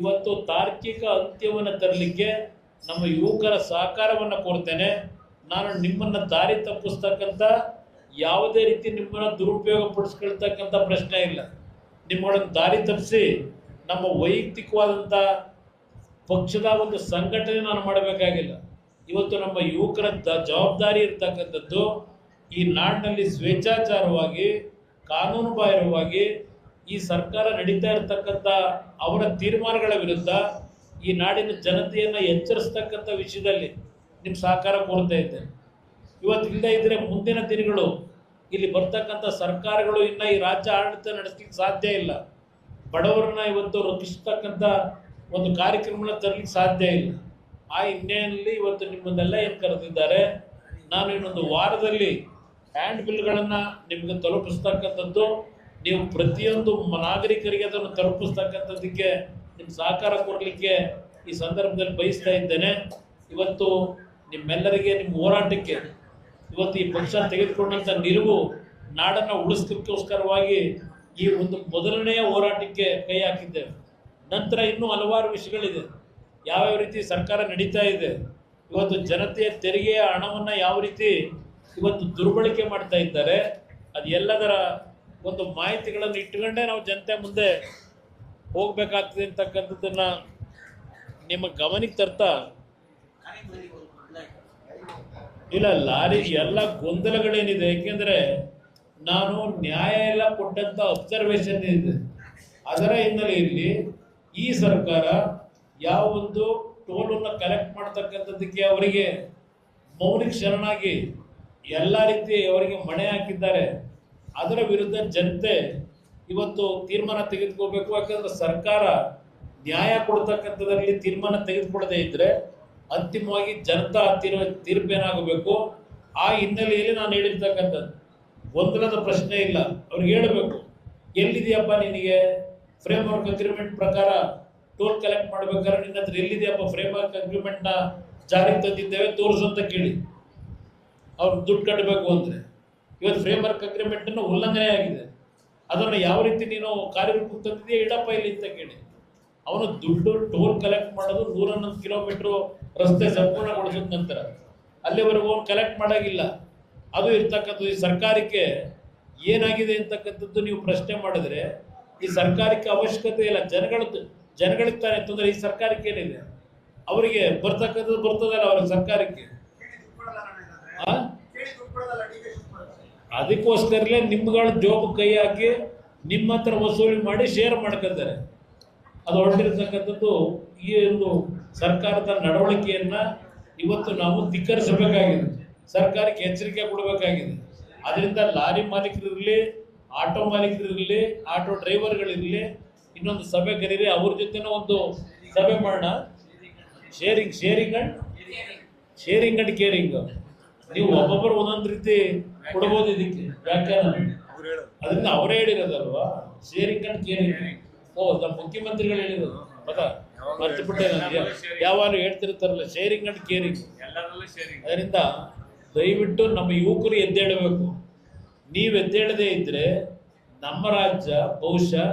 ಇವತ್ತು ತಾರ್ಕಿಕ ಅಂತ್ಯವನ್ನು ತರಲಿಕ್ಕೆ ನಮ್ಮ ಯುವಕರ ಸಹಕಾರವನ್ನು ಕೋರ್ತೇನೆ. ನಾನು ನಿಮ್ಮನ್ನು ದಾರಿ ತಪ್ಪಿಸ್ತಕ್ಕಂಥ ಯಾವುದೇ ರೀತಿ ನಿಮ್ಮನ್ನು ದುರುಪಯೋಗ ಪಡಿಸ್ಕೊಳ್ತಕ್ಕಂಥ ಪ್ರಶ್ನೆ ಇಲ್ಲ. ನಿಮ್ಮಗಳನ್ನು ದಾರಿ ತಪ್ಪಿಸಿ ನಮ್ಮ ವೈಯಕ್ತಿಕವಾದಂಥ ಪಕ್ಷದ ಒಂದು ಸಂಘಟನೆ ನಾನು ಮಾಡಬೇಕಾಗಿಲ್ಲ. ಇವತ್ತು ನಮ್ಮ ಯುವಕರ ಜವಾಬ್ದಾರಿ ಇರ್ತಕ್ಕಂಥದ್ದು ಈ ನಾಡಿನಲ್ಲಿ ಸ್ವೇಚ್ಛಾಚಾರವಾಗಿ ಕಾನೂನು ಬಾಹಿರವಾಗಿ ಈ ಸರ್ಕಾರ ನಡೀತಾ ಇರತಕ್ಕಂಥ ಅವರ ತೀರ್ಮಾನಗಳ ವಿರುದ್ಧ ಈ ನಾಡಿನ ಜನತೆಯನ್ನು ಎಚ್ಚರಿಸ್ತಕ್ಕಂಥ ವಿಷಯದಲ್ಲಿ ನಿಮ್ಮ ಸಹಕಾರ ಕೋರ್ತಾ ಇದ್ದೇನೆ. ಇವತ್ತು ಇಲ್ಲದೇ ಇದ್ದರೆ ಮುಂದಿನ ದಿನಗಳು ಇಲ್ಲಿ ಬರ್ತಕ್ಕಂಥ ಸರ್ಕಾರಗಳು ಇನ್ನು ಈ ರಾಜ್ಯ ಆಡಳಿತ ನಡೆಸಲಿಕ್ಕೆ ಸಾಧ್ಯ ಇಲ್ಲ. ಬಡವರನ್ನ ಇವತ್ತು ರಕ್ಷಿಸ್ತಕ್ಕಂಥ ಒಂದು ಕಾರ್ಯಕ್ರಮನ ತರಲಿಕ್ಕೆ ಸಾಧ್ಯ ಇಲ್ಲ. ಆ ಹಿನ್ನೆಲೆಯಲ್ಲಿ ಇವತ್ತು ನಿಮ್ಮನ್ನೆಲ್ಲ ಏನು ಕರೆದಿದ್ದಾರೆ, ನಾನು ಇನ್ನೊಂದು ವಾರದಲ್ಲಿ ಹ್ಯಾಂಡ್ ಬಿಲ್ಗಳನ್ನು ನಿಮಗೆ ತಲುಪಿಸ್ತಕ್ಕಂಥದ್ದು, ನೀವು ಪ್ರತಿಯೊಂದು ನಾಗರಿಕರಿಗೆ ಅದನ್ನು ತಲುಪಿಸ್ತಕ್ಕಂಥದ್ದಕ್ಕೆ ನಿಮ್ಮ ಸಹಕಾರ ಕೊಡಲಿಕ್ಕೆ ಈ ಸಂದರ್ಭದಲ್ಲಿ ಬಯಸ್ತಾ ಇದ್ದೇನೆ. ಇವತ್ತು ನಿಮ್ಮೆಲ್ಲರಿಗೆ ನಿಮ್ಮ ಹೋರಾಟಕ್ಕೆ ಇವತ್ತು ಈ ಪಕ್ಷ ತೆಗೆದುಕೊಂಡಂಥ ನಿಲುವು ನಾಡನ್ನು ಉಳಿಸ್ಲಿಕ್ಕೋಸ್ಕರವಾಗಿ ಈ ಒಂದು ಮೊದಲನೆಯ ಹೋರಾಟಕ್ಕೆ ಕೈ ಹಾಕಿದ್ದೇವೆ. ನಂತರ ಇನ್ನೂ ಹಲವಾರು ವಿಷಯಗಳಿದೆ. ಯಾವ್ಯಾವ ರೀತಿ ಸರ್ಕಾರ ನಡೀತಾ ಇದೆ, ಇವತ್ತು ಜನತೆಯ ತೆರಿಗೆಯ ಹಣವನ್ನು ಯಾವ ರೀತಿ ಇವತ್ತು ದುರ್ಬಳಕೆ ಮಾಡ್ತಾ ಇದ್ದಾರೆ, ಅದು ಎಲ್ಲದರ ಒಂದು ಮಾಹಿತಿಗಳನ್ನು ಇಟ್ಟುಕೊಂಡೇ ನಾವು ಜನತೆ ಮುಂದೆ ಹೋಗಬೇಕಾಗ್ತದೆ ಅಂತಕ್ಕಂಥದ್ದನ್ನು ನಿಮ್ಮ ಗಮನಕ್ಕೆ ತರ್ತಾ, ಇಲ್ಲ ಲಾರಿ ಎಲ್ಲ ಗೊಂದಲಗಳೇನಿದೆ, ಏಕೆಂದರೆ ನಾನು ನ್ಯಾಯ ಎಲ್ಲ ಕೊಟ್ಟಂಥ ಅಬ್ಸರ್ವೇಷನ್ ಇದೆ. ಅದರ ಹಿನ್ನೆಲೆಯಲ್ಲಿ ಈ ಸರ್ಕಾರ ಯಾವ ಒಂದು ಟೋಲನ್ನು ಕಲೆಕ್ಟ್ ಮಾಡ್ತಕ್ಕಂಥದ್ದಕ್ಕೆ ಅವರಿಗೆ ಮೌಲಿಕ ಶರಣಾಗಿ ಎಲ್ಲ ರೀತಿ ಅವರಿಗೆ ಮಣೆ ಹಾಕಿದ್ದಾರೆ. ಅದರ ವಿರುದ್ಧ ಜನತೆ ಇವತ್ತು ತೀರ್ಮಾನ ತೆಗೆದುಕೋಬೇಕು. ಯಾಕಂದ್ರೆ ಸರ್ಕಾರ ನ್ಯಾಯ ಕೊಡ್ತಕ್ಕಂಥದ್ರಲ್ಲಿ ತೀರ್ಮಾನ ತೆಗೆದುಕೊಳ್ಳದೇ ಇದ್ದರೆ ಅಂತಿಮವಾಗಿ ಜನತಾ ತೀರ್ಪೇನಾಗಬೇಕು. ಆ ಹಿನ್ನೆಲೆಯಲ್ಲಿ ನಾನು ಹೇಳಿರ್ತಕ್ಕಂಥದ್ದು ಗೊಂದಲದ ಪ್ರಶ್ನೆ ಇಲ್ಲ. ಅವ್ರಿಗೆ ಹೇಳಬೇಕು, ಎಲ್ಲಿದೆಯಪ್ಪ ನಿನಗೆ ಫ್ರೇಮ್ ವರ್ಕ್ ಅಗ್ರಿಮೆಂಟ್ ಪ್ರಕಾರ ಟೋಲ್ ಕಲೆಕ್ಟ್ ಮಾಡ್ಬೇಕಾದ್ರೆ ನಿನ್ನ ಹತ್ರ ಎಲ್ಲಿದೆಯಪ್ಪ ಫ್ರೇಮ್ ವರ್ಕ್ ಅಗ್ರಿಮೆಂಟ್ನ ಜಾರಿಗೆ ತಂದಿದ್ದೇವೆ ತೋರಿಸು ಅಂತ ಕೇಳಿ. ಅವ್ರು ದುಡ್ಡು ಕಟ್ಟಬೇಕು ಅಂದರೆ ಇವತ್ತು ಫ್ರೇಮ್ ವರ್ಕ್ ಅಗ್ರಿಮೆಂಟನ್ನು ಉಲ್ಲಂಘನೆ ಆಗಿದೆ, ಅದನ್ನು ಯಾವ ರೀತಿ ನೀನು ಕಾರ್ಯರೂಪಕ್ಕೆ ತಂದಿದೆಯಾ ಇಡಪ್ಪ ಇಲ್ಲಿ ಅಂತ ಕೇಳಿ. ಅವನು ದುಡ್ಡು ಟೋಲ್ ಕಲೆಕ್ಟ್ ಮಾಡೋದು 111 ಕಿಲೋಮೀಟ್ರು ರಸ್ತೆ ಸಂಪೂರ್ಣಗೊಳಿಸಿದ ನಂತರ ಅಲ್ಲಿವರೆಗೂ ಅವನು ಕಲೆಕ್ಟ್ ಮಾಡೋಂಗಿಲ್ಲ. ಅದು ಇರ್ತಕ್ಕಂಥದ್ದು ಈ ಸರ್ಕಾರಕ್ಕೆ ಏನಾಗಿದೆ ಅಂತಕ್ಕಂಥದ್ದು ನೀವು ಪ್ರಶ್ನೆ ಮಾಡಿದ್ರೆ ಈ ಸರ್ಕಾರಕ್ಕೆ ಅವಶ್ಯಕತೆ ಇಲ್ಲ. ಜನಗಳಿಗೆ ತಾನೇ ತೊಂದರೆ. ಈ ಸರ್ಕಾರಕ್ಕೆ ಏನಿದೆ, ಅವರಿಗೆ ಬರ್ತಕ್ಕಂಥದ್ದು ಬರ್ತದಲ್ಲ ಅವ್ರ ಸರ್ಕಾರಕ್ಕೆ. ಆ? ಅದಕ್ಕೋಸ್ಕರಲೇ ನಿಮ್ಗಳ ಜೋಬ್ ಕೈ ಹಾಕಿ ನಿಮ್ಮ ಹತ್ರ ವಸೂಲಿ ಮಾಡಿ ಶೇರ್ ಮಾಡ್ಕೊತಾರೆ. ಅದು ಹೊರಟಿರ್ತಕ್ಕಂಥದ್ದು ಈ ಒಂದು ಸರ್ಕಾರದ ನಡವಳಿಕೆಯನ್ನ ಇವತ್ತು ನಾವು ಧಿಕ್ಕರಿಸಬೇಕಾಗಿದೆ, ಸರ್ಕಾರಕ್ಕೆ ಎಚ್ಚರಿಕೆ ಕೊಡಬೇಕಾಗಿದೆ. ಅದರಿಂದ ಲಾರಿ ಮಾಲೀಕರಿರಲಿ, ಆಟೋ ಮಾಲೀಕರಿರಲಿ, ಆಟೋ ಡ್ರೈವರ್ಗಳಿರಲಿ, ಇನ್ನೊಂದು ಸಭೆ ಕರೀರಿ, ಅವ್ರ ಜೊತೆನೂ ಒಂದು ಸಭೆ ಮಾಡೋಣ. Sharing and caring. ನೀವು ಒಬ್ಬೊಬ್ಬರು ಒಂದೊಂದು ರೀತಿ ಕೊಡ್ಬೋದು ಇದಕ್ಕೆ ವ್ಯಾಖ್ಯಾನ. ಅದರಿಂದ ಅವರೇ ಹೇಳಿರೋದಲ್ವಾ, ಶೇರಿಂಗ್ ಅಂಡ್ ಕೇರಿಂಗ್. ನಮ್ಮ ಮುಖ್ಯಮಂತ್ರಿಗಳು ಹೇಳಿರೋದು ಪದ ಮರ್ತು ಬಿಟ್ಟೆ ನನಗೆ. ಯಾವಾಗಲೂ ಹೇಳ್ತಿರ್ತಾರಲ್ಲ ಶೇರಿಂಗ್ ಅಂಡ್ ಕೇರಿಂಗ್. ಅದರಿಂದ ದಯವಿಟ್ಟು ನಮ್ಮ ಯುವಕರು ಎದ್ದೇಳಬೇಕು. ನೀವು ಎದ್ದೇಳದೇ ಇದ್ರೆ ನಮ್ಮ ರಾಜ್ಯ ಬಹುಶಃ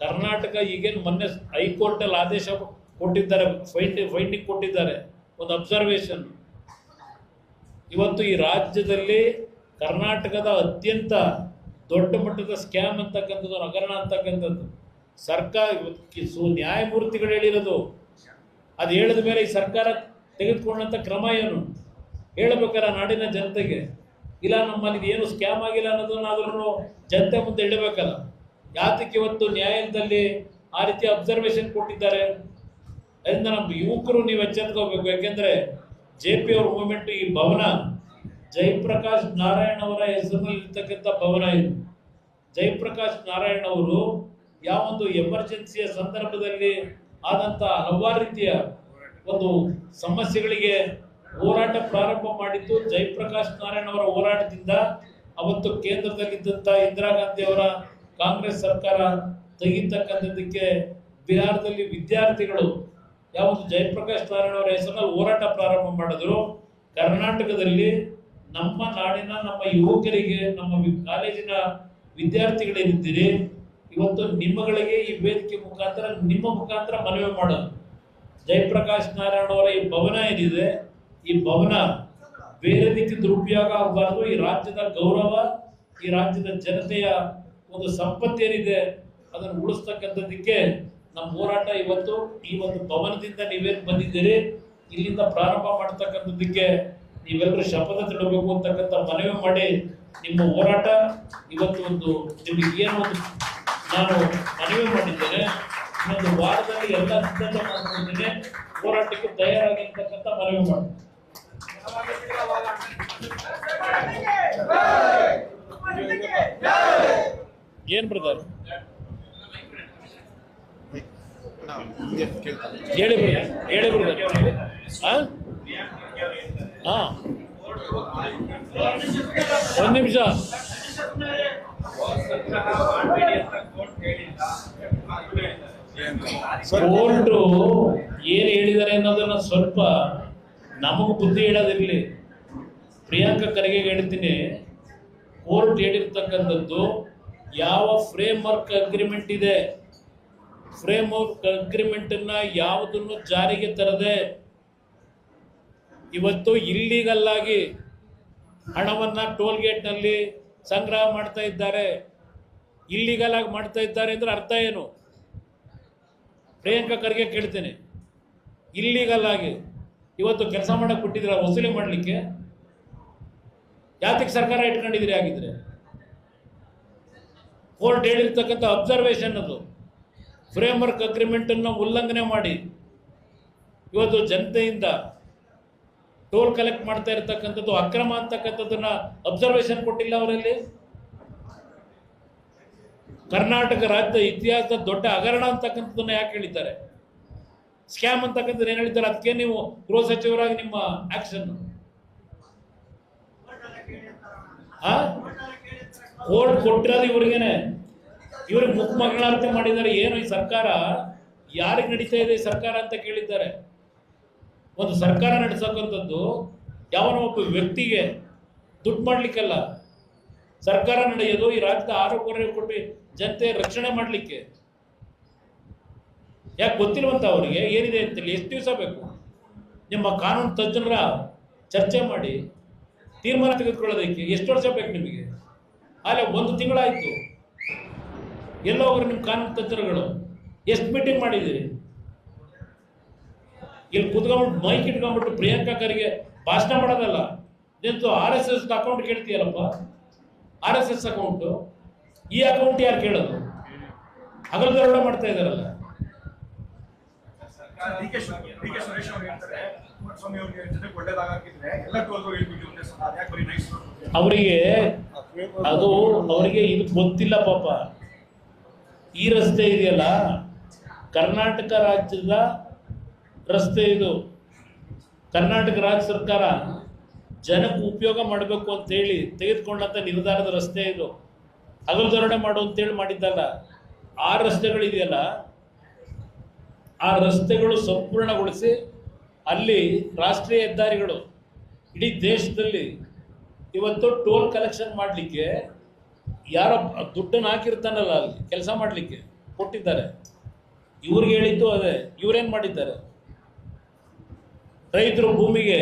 ಕರ್ನಾಟಕ ಈಗೇನು ಮೊನ್ನೆ ಹೈಕೋರ್ಟಲ್ಲಿ ಆದೇಶ ಕೊಟ್ಟಿದ್ದಾರೆ, ಫೈಂಡಿಂಗ್ ಕೊಟ್ಟಿದ್ದಾರೆ, ಒಂದು ಅಬ್ಸರ್ವೇಷನ್. ಇವತ್ತು ಈ ರಾಜ್ಯದಲ್ಲಿ ಕರ್ನಾಟಕದ ಅತ್ಯಂತ ದೊಡ್ಡ ಮಟ್ಟದ ಸ್ಕ್ಯಾಮ್ ಅಂತಕ್ಕಂಥದ್ದು, ಹಗರಣ ಅಂತಕ್ಕಂಥದ್ದು ಸರ್ಕಾರ ನ್ಯಾಯಮೂರ್ತಿಗಳು ಹೇಳಿರೋದು. ಅದು ಹೇಳಿದ ಮೇಲೆ ಈ ಸರ್ಕಾರ ತೆಗೆದುಕೊಂಡಂಥ ಕ್ರಮ ಏನು ಹೇಳಬೇಕಲ್ಲ ನಾಡಿನ ಜನತೆಗೆ. ಇಲ್ಲ ನಮ್ಮಲ್ಲಿ ಏನು ಸ್ಕ್ಯಾಮ್ ಆಗಿಲ್ಲ ಅನ್ನೋದನ್ನಾದ್ರೂ ಜನತೆ ಮುಂದೆ ಇಡಬೇಕಲ್ಲ. ಯಾತಕ್ಕೆ ಇವತ್ತು ನ್ಯಾಯಾಲಯದಲ್ಲಿ ಆ ರೀತಿ ಅಬ್ಸರ್ವೇಷನ್ ಕೊಟ್ಟಿದ್ದಾರೆ? ಅದರಿಂದ ನಮ್ಮ ಯುವಕರು ನೀವು ಎಚ್ಚೆತ್ಕೋಬೇಕು. ಯಾಕೆಂದ್ರೆ JP ಅವ್ರ ಮೂವ್ಮೆಂಟ್, ಈ ಭವನ ಜಯಪ್ರಕಾಶ್ ನಾರಾಯಣ್ ಅವರ ಹೆಸರಿನಲ್ಲಿ ಇರ್ತಕ್ಕಂಥ ಭವನ ಇದು. ಜಯಪ್ರಕಾಶ್ ನಾರಾಯಣ್ ಅವರು ಯಾವೊಂದು ಎಮರ್ಜೆನ್ಸಿಯ ಸಂದರ್ಭದಲ್ಲಿ ಆದಂತ ಹಲವಾರು ರೀತಿಯ ಒಂದು ಸಮಸ್ಯೆಗಳಿಗೆ ಹೋರಾಟ ಪ್ರಾರಂಭ ಮಾಡಿದ್ದು ಜಯಪ್ರಕಾಶ್ ನಾರಾಯಣ್ ಅವರ ಹೋರಾಟದಿಂದ. ಅವತ್ತು ಕೇಂದ್ರದಲ್ಲಿದ್ದಂಥ ಇಂದಿರಾ ಗಾಂಧಿ ಅವರ ಕಾಂಗ್ರೆಸ್ ಸರ್ಕಾರ ತೆಗಿತಕ್ಕಂಥದ್ದಕ್ಕೆ ಬಿಹಾರದಲ್ಲಿ ವಿದ್ಯಾರ್ಥಿಗಳು ಯಾವೊಂದು ಜಯಪ್ರಕಾಶ್ ನಾರಾಯಣ್ ಅವರ ಹೆಸರಿನಲ್ಲಿ ಹೋರಾಟ ಪ್ರಾರಂಭ ಮಾಡಿದ್ರು. ಕರ್ನಾಟಕದಲ್ಲಿ ನಮ್ಮ ನಾಡಿನ ನಮ್ಮ ಯುವಕರಿಗೆ, ನಮ್ಮ ಕಾಲೇಜಿನ ವಿದ್ಯಾರ್ಥಿಗಳೇನಿದ್ದೀರಿ, ಇವತ್ತು ನಿಮ್ಮಗಳಿಗೆ ಈ ವೇದಿಕೆ ಮುಖಾಂತರ, ನಿಮ್ಮ ಮುಖಾಂತರ ಮನವಿ ಮಾಡೋದು, ಜಯಪ್ರಕಾಶ್ ನಾರಾಯಣ್ ಅವರ ಈ ಭವನ ಏನಿದೆ, ಈ ಭವನ ಬೇರೆ ರೀತಿ ದುರುಪಯೋಗ ಆಗಬಾರ್ದು. ಈ ರಾಜ್ಯದ ಗೌರವ, ಈ ರಾಜ್ಯದ ಜನತೆಯ ಒಂದು ಸಂಪತ್ತೇನಿದೆ ಅದನ್ನು ಉಳಿಸ್ತಕ್ಕಂಥದ್ದಕ್ಕೆ ನಮ್ಮ ಹೋರಾಟ ಇವತ್ತು ಈ ಒಂದು ಭವನದಿಂದ ನೀವೇನು ಬಂದಿದ್ದೀರಿ, ಇಲ್ಲಿಂದ ಪ್ರಾರಂಭ ಮಾಡ್ತಕ್ಕಂಥದ್ದಕ್ಕೆ ನೀವೆಲ್ಲರೂ ಶಪಥ ತಿಳಬೇಕು ಅಂತಕ್ಕಂಥ ಮನವಿ ಮಾಡಿ ನಿಮ್ಮ ಹೋರಾಟ ಇವತ್ತು ಒಂದು ನಿಮಗೆ ಏನೋ ಒಂದು ನಾನು ಮನವಿ ಮಾಡಿದ್ದೇನೆ. ಇನ್ನೊಂದು ವಾರದಲ್ಲಿ ಎಲ್ಲ ಸಿದ್ಧತೆ ಮಾಡ್ಕೊಂಡಿದ್ದೇನೆ, ಹೋರಾಟಕ್ಕೆ ತಯಾರಾಗಿರ್ತಕ್ಕಂಥ ಮನವಿ ಮಾಡಿ. ಏನ್ ಬ್ರದರ್ ಹೇಳಿ ಬ್ರದರ್. ಒಂದು ನಿಮಿಷ. ಕೋರ್ಟು ಏನ್ ಹೇಳಿದ್ದಾರೆ ಅನ್ನೋದನ್ನ ಸ್ವಲ್ಪ ನಮಗೂ ಬುದ್ಧಿ ಹೇಳೋದಿರ್ಲಿ. ಪ್ರಿಯಾಂಕಾ ಖರ್ಗೆ ಹೇಳ್ತೀನಿ, ಕೋರ್ಟ್ ಹೇಳಿರ್ತಕ್ಕಂಥದ್ದು ಯಾವ ಫ್ರೇಮ್ ವರ್ಕ್ ಅಗ್ರಿಮೆಂಟ್ ಇದೆ, ಫ್ರೇಮ್ ವರ್ಕ್ ಅಗ್ರಿಮೆಂಟ್ ಅನ್ನ ಯಾವುದನ್ನು ಜಾರಿಗೆ ತರದೆ ಇವತ್ತು ಇಲ್ಲೀಗಲ್ ಆಗಿ ಹಣವನ್ನ ಟೋಲ್ ಗೇಟ್ ನಲ್ಲಿ ಸಂಗ್ರಹ ಮಾಡ್ತಾ ಇದ್ದಾರೆ. ಇಲ್ಲೀಗಲ್ ಆಗಿ ಮಾಡ್ತಾ ಇದ್ದಾರೆ ಅಂದ್ರೆ ಅರ್ಥ ಏನು? ಪ್ರಿಯಾಂಕಾ ಖರ್ಗೆ ಕೇಳ್ತೇನೆ, ಇಲ್ಲೀಗಲ್ ಆಗಿ ಇವತ್ತು ಕೆಲಸ ಮಾಡಕ್ ಬಿಟ್ಟಿದ್ರ ವಸೂಲಿ ಮಾಡ್ಲಿಕ್ಕೆ? ಯಾತಕ್ಕೆ ಸರ್ಕಾರ ಇಟ್ಕೊಂಡಿದ್ರಿ? ಆಗಿದ್ರೆ ಕೋರ್ಟ್ ಹೇಳಿರ್ತಕ್ಕಂಥ ಅಬ್ಸರ್ವೇಷನ್ ಅದು ಫ್ರೇಮ್ ವರ್ಕ್ ಅಗ್ರಿಮೆಂಟ್ ಅನ್ನು ಉಲ್ಲಂಘನೆ ಮಾಡಿ ಇವತ್ತು ಜನತೆಯಿಂದ ಟೋಲ್ ಕಲೆಕ್ಟ್ ಮಾಡ್ತಾ ಇರತಕ್ಕಂಥದ್ದು ಅಕ್ರಮ ಅಂತಕ್ಕಂಥದ್ದನ್ನ ಅಬ್ಸರ್ವೇಷನ್ ಕೊಟ್ಟಿಲ್ಲ ಅವರಲ್ಲಿ. ಕರ್ನಾಟಕ ರಾಜ್ಯದ ಇತಿಹಾಸದ ದೊಡ್ಡ ಹಗರಣ ಅಂತಕ್ಕಂಥದ್ದನ್ನ ಯಾಕೆ ಹೇಳಿದ್ದಾರೆ? ಸ್ಕ್ಯಾಮ್ ಅಂತಕ್ಕಂಥದ್ದು ಏನ್ ಹೇಳಿದ್ದಾರೆ? ಅದಕ್ಕೆ ನೀವು ಗೃಹ ಸಚಿವರಾಗಿ ನಿಮ್ಮ ಆಕ್ಷನ್ ಕೋರ್ಟ್ ಕೊಟ್ಟಿರೋದು ಇವ್ರಿಗೇನೆ, ಇವ್ರಿಗೆ ಮುಖ್ಯಮಂಗಳಾರತಿ ಮಾಡಿದ್ದಾರೆ. ಏನು ಈ ಸರ್ಕಾರ ಯಾರಿಗೆ ನಡೀತಾ ಇದೆ ಸರ್ಕಾರ ಅಂತ ಕೇಳಿದ್ದಾರೆ. ಒಂದು ಸರ್ಕಾರ ನಡೆಸಕ್ಕಂಥದ್ದು ಯಾವನೋ ಒಬ್ಬ ವ್ಯಕ್ತಿಗೆ ದುಡ್ಡು ಮಾಡ್ಲಿಕ್ಕಲ್ಲ, ಸರ್ಕಾರ ನಡೆಯೋದು ಈ ರಾಜ್ಯದ ಆರೋಗ್ಯ ಕೊಟ್ಟು ಜನತೆ ರಕ್ಷಣೆ ಮಾಡಲಿಕ್ಕೆ. ಯಾಕೆ ಗೊತ್ತಿಲ್ವಂತ ಅವರಿಗೆ ಏನಿದೆ ಅಂತೇಳಿ? ಎಷ್ಟು ದಿವಸ ಬೇಕು? ನಿಮ್ಮ ಕಾನೂನು ತಜ್ಞರ ಚರ್ಚೆ ಮಾಡಿ ತೀರ್ಮಾನ ತೆಗೆದುಕೊಳ್ಳೋದಕ್ಕೆ ಎಷ್ಟು ವರ್ಷ ಬೇಕು ನಿಮಗೆ? ಅಲ್ಲೇ 1 ತಿಂಗಳಾಯ್ತು. ಎಲ್ಲೋ ಹೋಗ್ರಿ ನಿಮ್ಮ ಕಾನೂನು ತಜ್ಞರುಗಳು? ಎಷ್ಟು ಮೀಟಿಂಗ್ ಮಾಡಿದ್ದೀರಿ? ಇಲ್ಲಿ ಕುತ್ಕೊಂಡ್ಬಿಟ್ಟು ಮೈಕ್ ಇಟ್ಕೊಂಡ್ಬಿಟ್ಟು ಪ್ರಿಯಾಂಕಾ ಖರ್ಗೆ ಭಾಷಣ ಮಾಡೋದಲ್ಲ. ನಿಂತು RSS ಅಕೌಂಟ್ ಕೇಳ್ತೀಯಲ್ಲಪ್ಪ, RSS ಅಕೌಂಟು, ಈ ಅಕೌಂಟ್ ಯಾರು ಕೇಳೋದು? ಹಗಲು ದರೋಡೆ ಮಾಡ್ತಾ ಇದಾರಲ್ಲ. ಡಿ ಕೆ ಸುರೇಶ್ ಅವರು ಹೇಳ್ತಾರೆ ಕುಮಾರಸ್ವಾಮಿ ಅವರಿಗೆ ಜೊತೆ ಒಳ್ಳೇದಾಗಿದ್ರೆ ಎಲ್ಲ ಟೋಲ್ಗೂ ಹೇಳ್ಬಿಟ್ಟು ಅದ್ಯಾಕೆ ಬರೀ ನೈಸ್ ಅವರಿಗೆ ಅದು ಅವರಿಗೆ ಇದು ಗೊತ್ತಿಲ್ಲ ಪಾಪ. ಈ ರಸ್ತೆ ಇದೆಯಲ್ಲ, ಕರ್ನಾಟಕ ರಾಜ್ಯದ ರಸ್ತೆ ಇದು. ಕರ್ನಾಟಕ ರಾಜ್ಯ ಸರ್ಕಾರ ಜನಕ್ಕೆ ಉಪಯೋಗ ಮಾಡಬೇಕು ಅಂತೇಳಿ ತೆಗೆದುಕೊಂಡಂಥ ನಿರ್ಧಾರದ ರಸ್ತೆ ಇದು. ಹಗಲು ದರೋಡೆ ಮಾಡು ಅಂತೇಳಿ ಮಾಡಿದ್ದಲ್ಲ. ಆ ರಸ್ತೆಗಳಿದೆಯಲ್ಲ, ಆ ರಸ್ತೆಗಳು ಸಂಪೂರ್ಣಗೊಳಿಸಿ ಅಲ್ಲಿ ರಾಷ್ಟ್ರೀಯ ಹೆದ್ದಾರಿಗಳು ಇಡೀ ದೇಶದಲ್ಲಿ ಇವತ್ತು ಟೋಲ್ ಕಲೆಕ್ಷನ್ ಮಾಡಲಿಕ್ಕೆ ಯಾರೋ ದುಡ್ಡನ್ನು ಹಾಕಿರ್ತಾನಲ್ಲ ಅಲ್ಲಿ ಕೆಲಸ ಮಾಡಲಿಕ್ಕೆ ಕೊಟ್ಟಿದ್ದಾರೆ. ಇವ್ರಿಗೆ ಹೇಳಿದ್ದು ಅದೇ. ಇವ್ರೇನು ಮಾಡಿದ್ದಾರೆ? ರೈತರು ಭೂಮಿಗೆ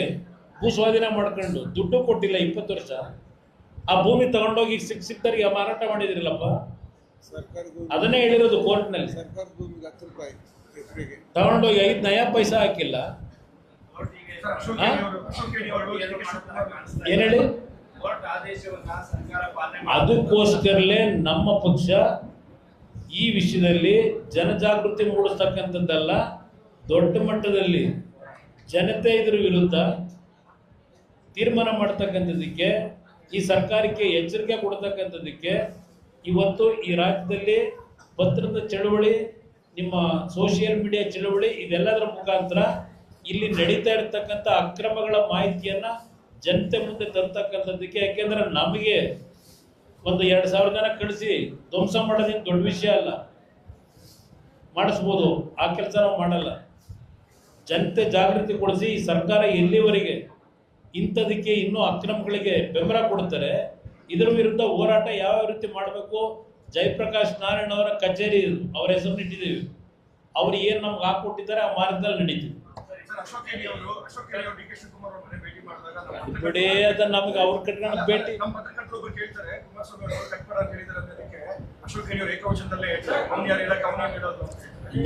ಭೂ ಸ್ವಾಧೀನ ಮಾಡ್ಕೊಂಡು ದುಡ್ಡು ಕೊಟ್ಟಿಲ್ಲ 20 ವರ್ಷ. ಆ ಭೂಮಿ ತಗೊಂಡೋಗಿ ಸಿಕ್ತರಿಗೆ ಮಾರಾಟ ಮಾಡಿದ್ರಿಲ್ಲಪ್ಪ. ಅದನ್ನೇ ಹೇಳಿರೋದು ಕೋರ್ಟ್ನಲ್ಲಿ. ತಗೊಂಡೋಗಿ 5 ನಯಾ ಪೈಸಾ ಹಾಕಿಲ್ಲ. ಏನ್ ಹೇಳಿ? ಅದಕ್ಕೋಸ್ಕರಲೇ ನಮ್ಮ ಪಕ್ಷ ಈ ವಿಷಯದಲ್ಲಿ ಜನಜಾಗೃತಿ ಮೂಡಿಸ್ತಕ್ಕಂಥದ್ದಲ್ಲ, ದೊಡ್ಡ ಮಟ್ಟದಲ್ಲಿ ಜನತೆ ಇದ್ರ ವಿರುದ್ಧ ತೀರ್ಮಾನ ಮಾಡ್ತಕ್ಕಂಥದ್ದಕ್ಕೆ, ಈ ಸರ್ಕಾರಕ್ಕೆ ಎಚ್ಚರಿಕೆ ಕೊಡ್ತಕ್ಕಂಥದ್ದಕ್ಕೆ ಇವತ್ತು ಈ ರಾಜ್ಯದಲ್ಲಿ ಪತ್ರದ ಚಳವಳಿ, ನಿಮ್ಮ ಸೋಷಿಯಲ್ ಮೀಡಿಯಾ ಚಳವಳಿ, ಇದೆಲ್ಲದರ ಮುಖಾಂತರ ಇಲ್ಲಿ ನಡೀತಾ ಇರತಕ್ಕಂಥ ಅಕ್ರಮಗಳ ಮಾಹಿತಿಯನ್ನ ಜನತೆ ಮುಂದೆ ತರ್ತಕ್ಕಂಥದ್ದಕ್ಕೆ. ಯಾಕೆಂದ್ರೆ ನಮಗೆ ಒಂದು 2,000 ಜನ ಕಳಿಸಿ ಧ್ವಂಸ ಮಾಡೋದೇನು ದೊಡ್ಡ ವಿಷಯ ಅಲ್ಲ, ಮಾಡಿಸ್ಬೋದು. ಆ ಕೆಲಸ ನಾವು ಮಾಡಲ್ಲ. ಜನತೆ ಜಾಗೃತಿ ಕೊಡಿಸಿ ಈ ಸರ್ಕಾರ ಎಲ್ಲಿವರೆಗೆ ಇಂಥದಕ್ಕೆ ಇನ್ನೂ ಅಕ್ರಮಗಳಿಗೆ ಬೆಂಬಲ ಕೊಡ್ತಾರೆ, ಇದರ ವಿರುದ್ಧ ಹೋರಾಟ ಯಾವ ರೀತಿ ಮಾಡಬೇಕು. ಜಯಪ್ರಕಾಶ್ ನಾರಾಯಣ್ ಅವರ ಕಚೇರಿ ಅವರ ಹೆಸರು ಇಟ್ಟಿದ್ದೀವಿ. ಅವ್ರು ಏನು ನಮ್ಗೆ ಹಾಕೊಟ್ಟಿದ್ದಾರೆ ಆ ಮಾರ್ಗದಲ್ಲಿ ನಡೀತೀವಿ. ನೋಡಿ, ಅದನ್ನ ನಮ್ಗೆ ಅವ್ರ ಕಟ್ಕೊಂಡು ಭೇಟಿ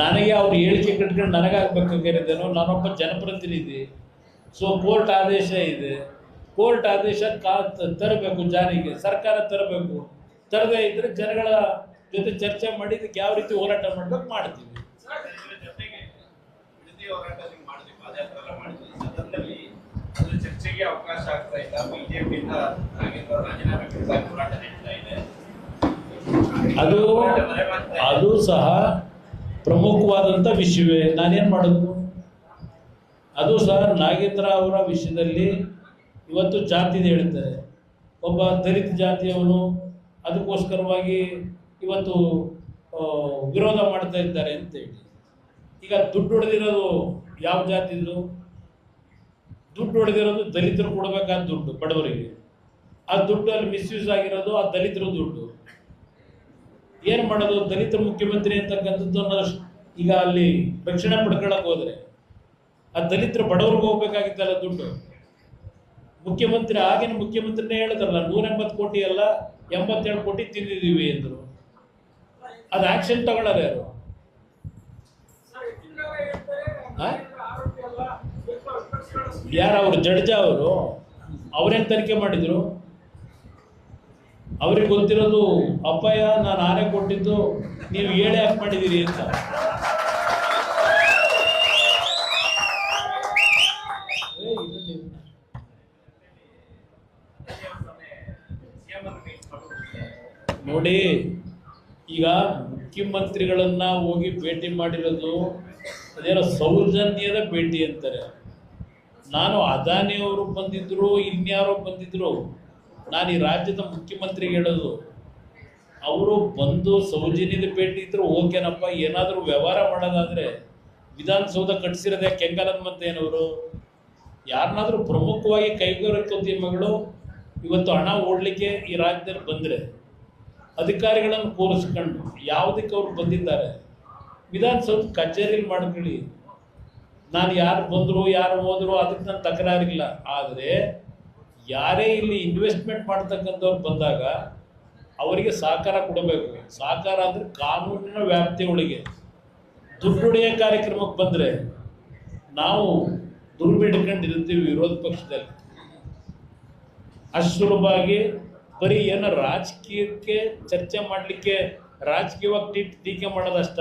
ನನಗೆ ಅವ್ರ ಹೇಳಿಕೆ ಕಟ್ಕೊಂಡು ನನಗಾಗಬೇಕಾಗಿರೋದೇನೋ. ನಾನೊಬ್ಬ ಜನಪ್ರತಿನಿಧಿ. ಸೊ ಕೋರ್ಟ್ ಆದೇಶ ಇದೆ, ಕೋರ್ಟ್ ಆದೇಶ ತರಬೇಕು, ಜಾರಿಗೆ ಸರ್ಕಾರ ತರಬೇಕು. ತರದೇ ಇದ್ರೆ ಜನಗಳ ಜೊತೆ ಚರ್ಚೆ ಮಾಡಿ ಇದಕ್ಕೆ ಯಾವ ರೀತಿ ಹೋರಾಟ ಮಾಡ್ಬೇಕು ಮಾಡ್ತೀವಿ. ಚರ್ಚೆಗೆ ಅವಕಾಶ ಆಗ್ತಾ ಇಲ್ಲ. ಬಿಜೆಪಿಯಿಂದ ಅದು ಸಹ ಪ್ರಮುಖವಾದಂಥ ವಿಷಯವೇ. ನಾನೇನು ಮಾಡೋದು? ಅದು ಸಹ ನಾಗೇಂದ್ರ ಅವರ ವಿಷಯದಲ್ಲಿ ಇವತ್ತು ಜಾತಿ ಹೇಳ್ತಾರೆ. ಒಬ್ಬ ದಲಿತ ಜಾತಿಯವನು ಅದಕ್ಕೋಸ್ಕರವಾಗಿ ಇವತ್ತು ವಿರೋಧ ಮಾಡ್ತಾ ಇದ್ದಾರೆ ಅಂತೇಳಿ. ಈಗ ದುಡ್ಡು ಹೊಡೆದಿರೋದು ಯಾವ ಜಾತಿದು? ದುಡ್ಡು ಹೊಡೆದಿರೋದು ದಲಿತರು ಕೊಡಬೇಕಾದ ದುಡ್ಡು, ಬಡವರಿಗೆ. ಆ ದುಡ್ಡು ಅಲ್ಲಿ ಮಿಸ್ಯೂಸ್ ಆಗಿರೋದು ಆ ದಲಿತರ ದುಡ್ಡು. ಏನು ಮಾಡೋದು? ದಲಿತ ಮುಖ್ಯಮಂತ್ರಿ ಅಂತಕ್ಕಂಥದ್ದು ಈಗ ಅಲ್ಲಿ ರಕ್ಷಣೆ ಪಡ್ಕೊಳಕ್ ಹೋದ್ರೆ ಆ ದಲಿತರ ಬಡವ್ರಿಗೆ ಹೋಗ್ಬೇಕಾಗಿತ್ತಲ್ಲ ದುಡ್ಡು. ಮುಖ್ಯಮಂತ್ರಿ, ಆಗಿನ ಮುಖ್ಯಮಂತ್ರಿನೇ ಹೇಳಿದ್ರಲ್ಲ 180 ಕೋಟಿ ಅಲ್ಲ 87 ಕೋಟಿ ತಿಂದಿದ್ದೀವಿ ಎಂದರು. ಅದು ಆಕ್ಷನ್ ತಗೊಳ್ಳಾರ ಯಾರು? ಯಾರು ಅವರು? ಜಡ್ಜ ಅವರು? ಅವ್ರೇನ್ ತನಿಖೆ ಮಾಡಿದ್ರು? ಅವ್ರಿಗೆ ಗೊತ್ತಿರೋದು ಅಪ್ಪಯ್ಯ ನಾನು ಆನೆ ಕೊಟ್ಟಿದ್ದು ನೀವು 7 ಯಾಕೆ ಮಾಡಿದ್ದೀರಿ ಅಂತ. ನೋಡಿ, ಈಗ ಮುಖ್ಯಮಂತ್ರಿಗಳನ್ನ ಹೋಗಿ ಭೇಟಿ ಮಾಡಿರೋದು ಅದೇನೋ ಸೌಜನ್ಯದ ಭೇಟಿ ಅಂತಾರೆ. ನಾನು ಅದಾನಿಯವರು ಬಂದಿದ್ರು, ಇನ್ಯಾರೋ ಬಂದಿದ್ರು, ನಾನು ಈ ರಾಜ್ಯದ ಮುಖ್ಯಮಂತ್ರಿಗೆ ಹೇಳೋದು, ಅವರು ಬಂದು ಸೌಜನ್ಯದ ಭೇಟಿ ಇದ್ರು ಓಕೆನಪ್ಪ. ಏನಾದರೂ ವ್ಯವಹಾರ ಮಾಡೋದಾದ್ರೆ ವಿಧಾನಸೌಧ ಕಟ್ಟಿಸಿರೋದೇ ಕೆಂಗಲದ ಮತ್ತೇನವರು? ಯಾರನ್ನಾದ್ರೂ ಪ್ರಮುಖವಾಗಿ ಕೈಗಾರಿಕೋದ್ಯಮಿಗಳು ಇವತ್ತು ಹಣ ಓಡಲಿಕ್ಕೆ ಈ ರಾಜ್ಯದಲ್ಲಿ ಬಂದರೆ ಅಧಿಕಾರಿಗಳನ್ನು ಕೂರಿಸ್ಕೊಂಡು ಯಾವುದಕ್ಕೆ ಅವ್ರು ಬಂದಿದ್ದಾರೆ? ವಿಧಾನಸೌಧ ಕಚೇರಿಲಿ ಮಾಡ್ಕೊಳ್ಳಿ. ನಾನು ಯಾರು ಬಂದರು ಯಾರು ಹೋದ್ರು ಅದಕ್ಕೆ ನನ್ನ ತಕರಾರಿಲ್ಲ. ಆದರೆ ಯಾರೇ ಇಲ್ಲಿ ಇನ್ವೆಸ್ಟ್ಮೆಂಟ್ ಮಾಡ್ತಕ್ಕಂಥವ್ರು ಬಂದಾಗ ಅವರಿಗೆ ಸಹಕಾರ ಕೊಡಬೇಕು. ಸಹಕಾರ ಅಂದರೆ ಕಾನೂನಿನ ವ್ಯಾಪ್ತಿಯೊಳಗೆ. ದುಡ್ಡು ಹೊಡೆಯೋ ಕಾರ್ಯಕ್ರಮಕ್ಕೆ ಬಂದರೆ ನಾವು ದುರ್ಬಿಡ್ಕೊಂಡಿರ್ತೀವಿ ವಿರೋಧ ಪಕ್ಷದಲ್ಲಿ. ಅಷ್ಟು ಸುಲಭವಾಗಿ ಬರೀ ಏನೋ ರಾಜಕೀಯಕ್ಕೆ ಚರ್ಚೆ ಮಾಡಲಿಕ್ಕೆ ರಾಜಕೀಯವಾಗಿ ಟೀಕೆ ಮಾಡೋದಷ್ಟ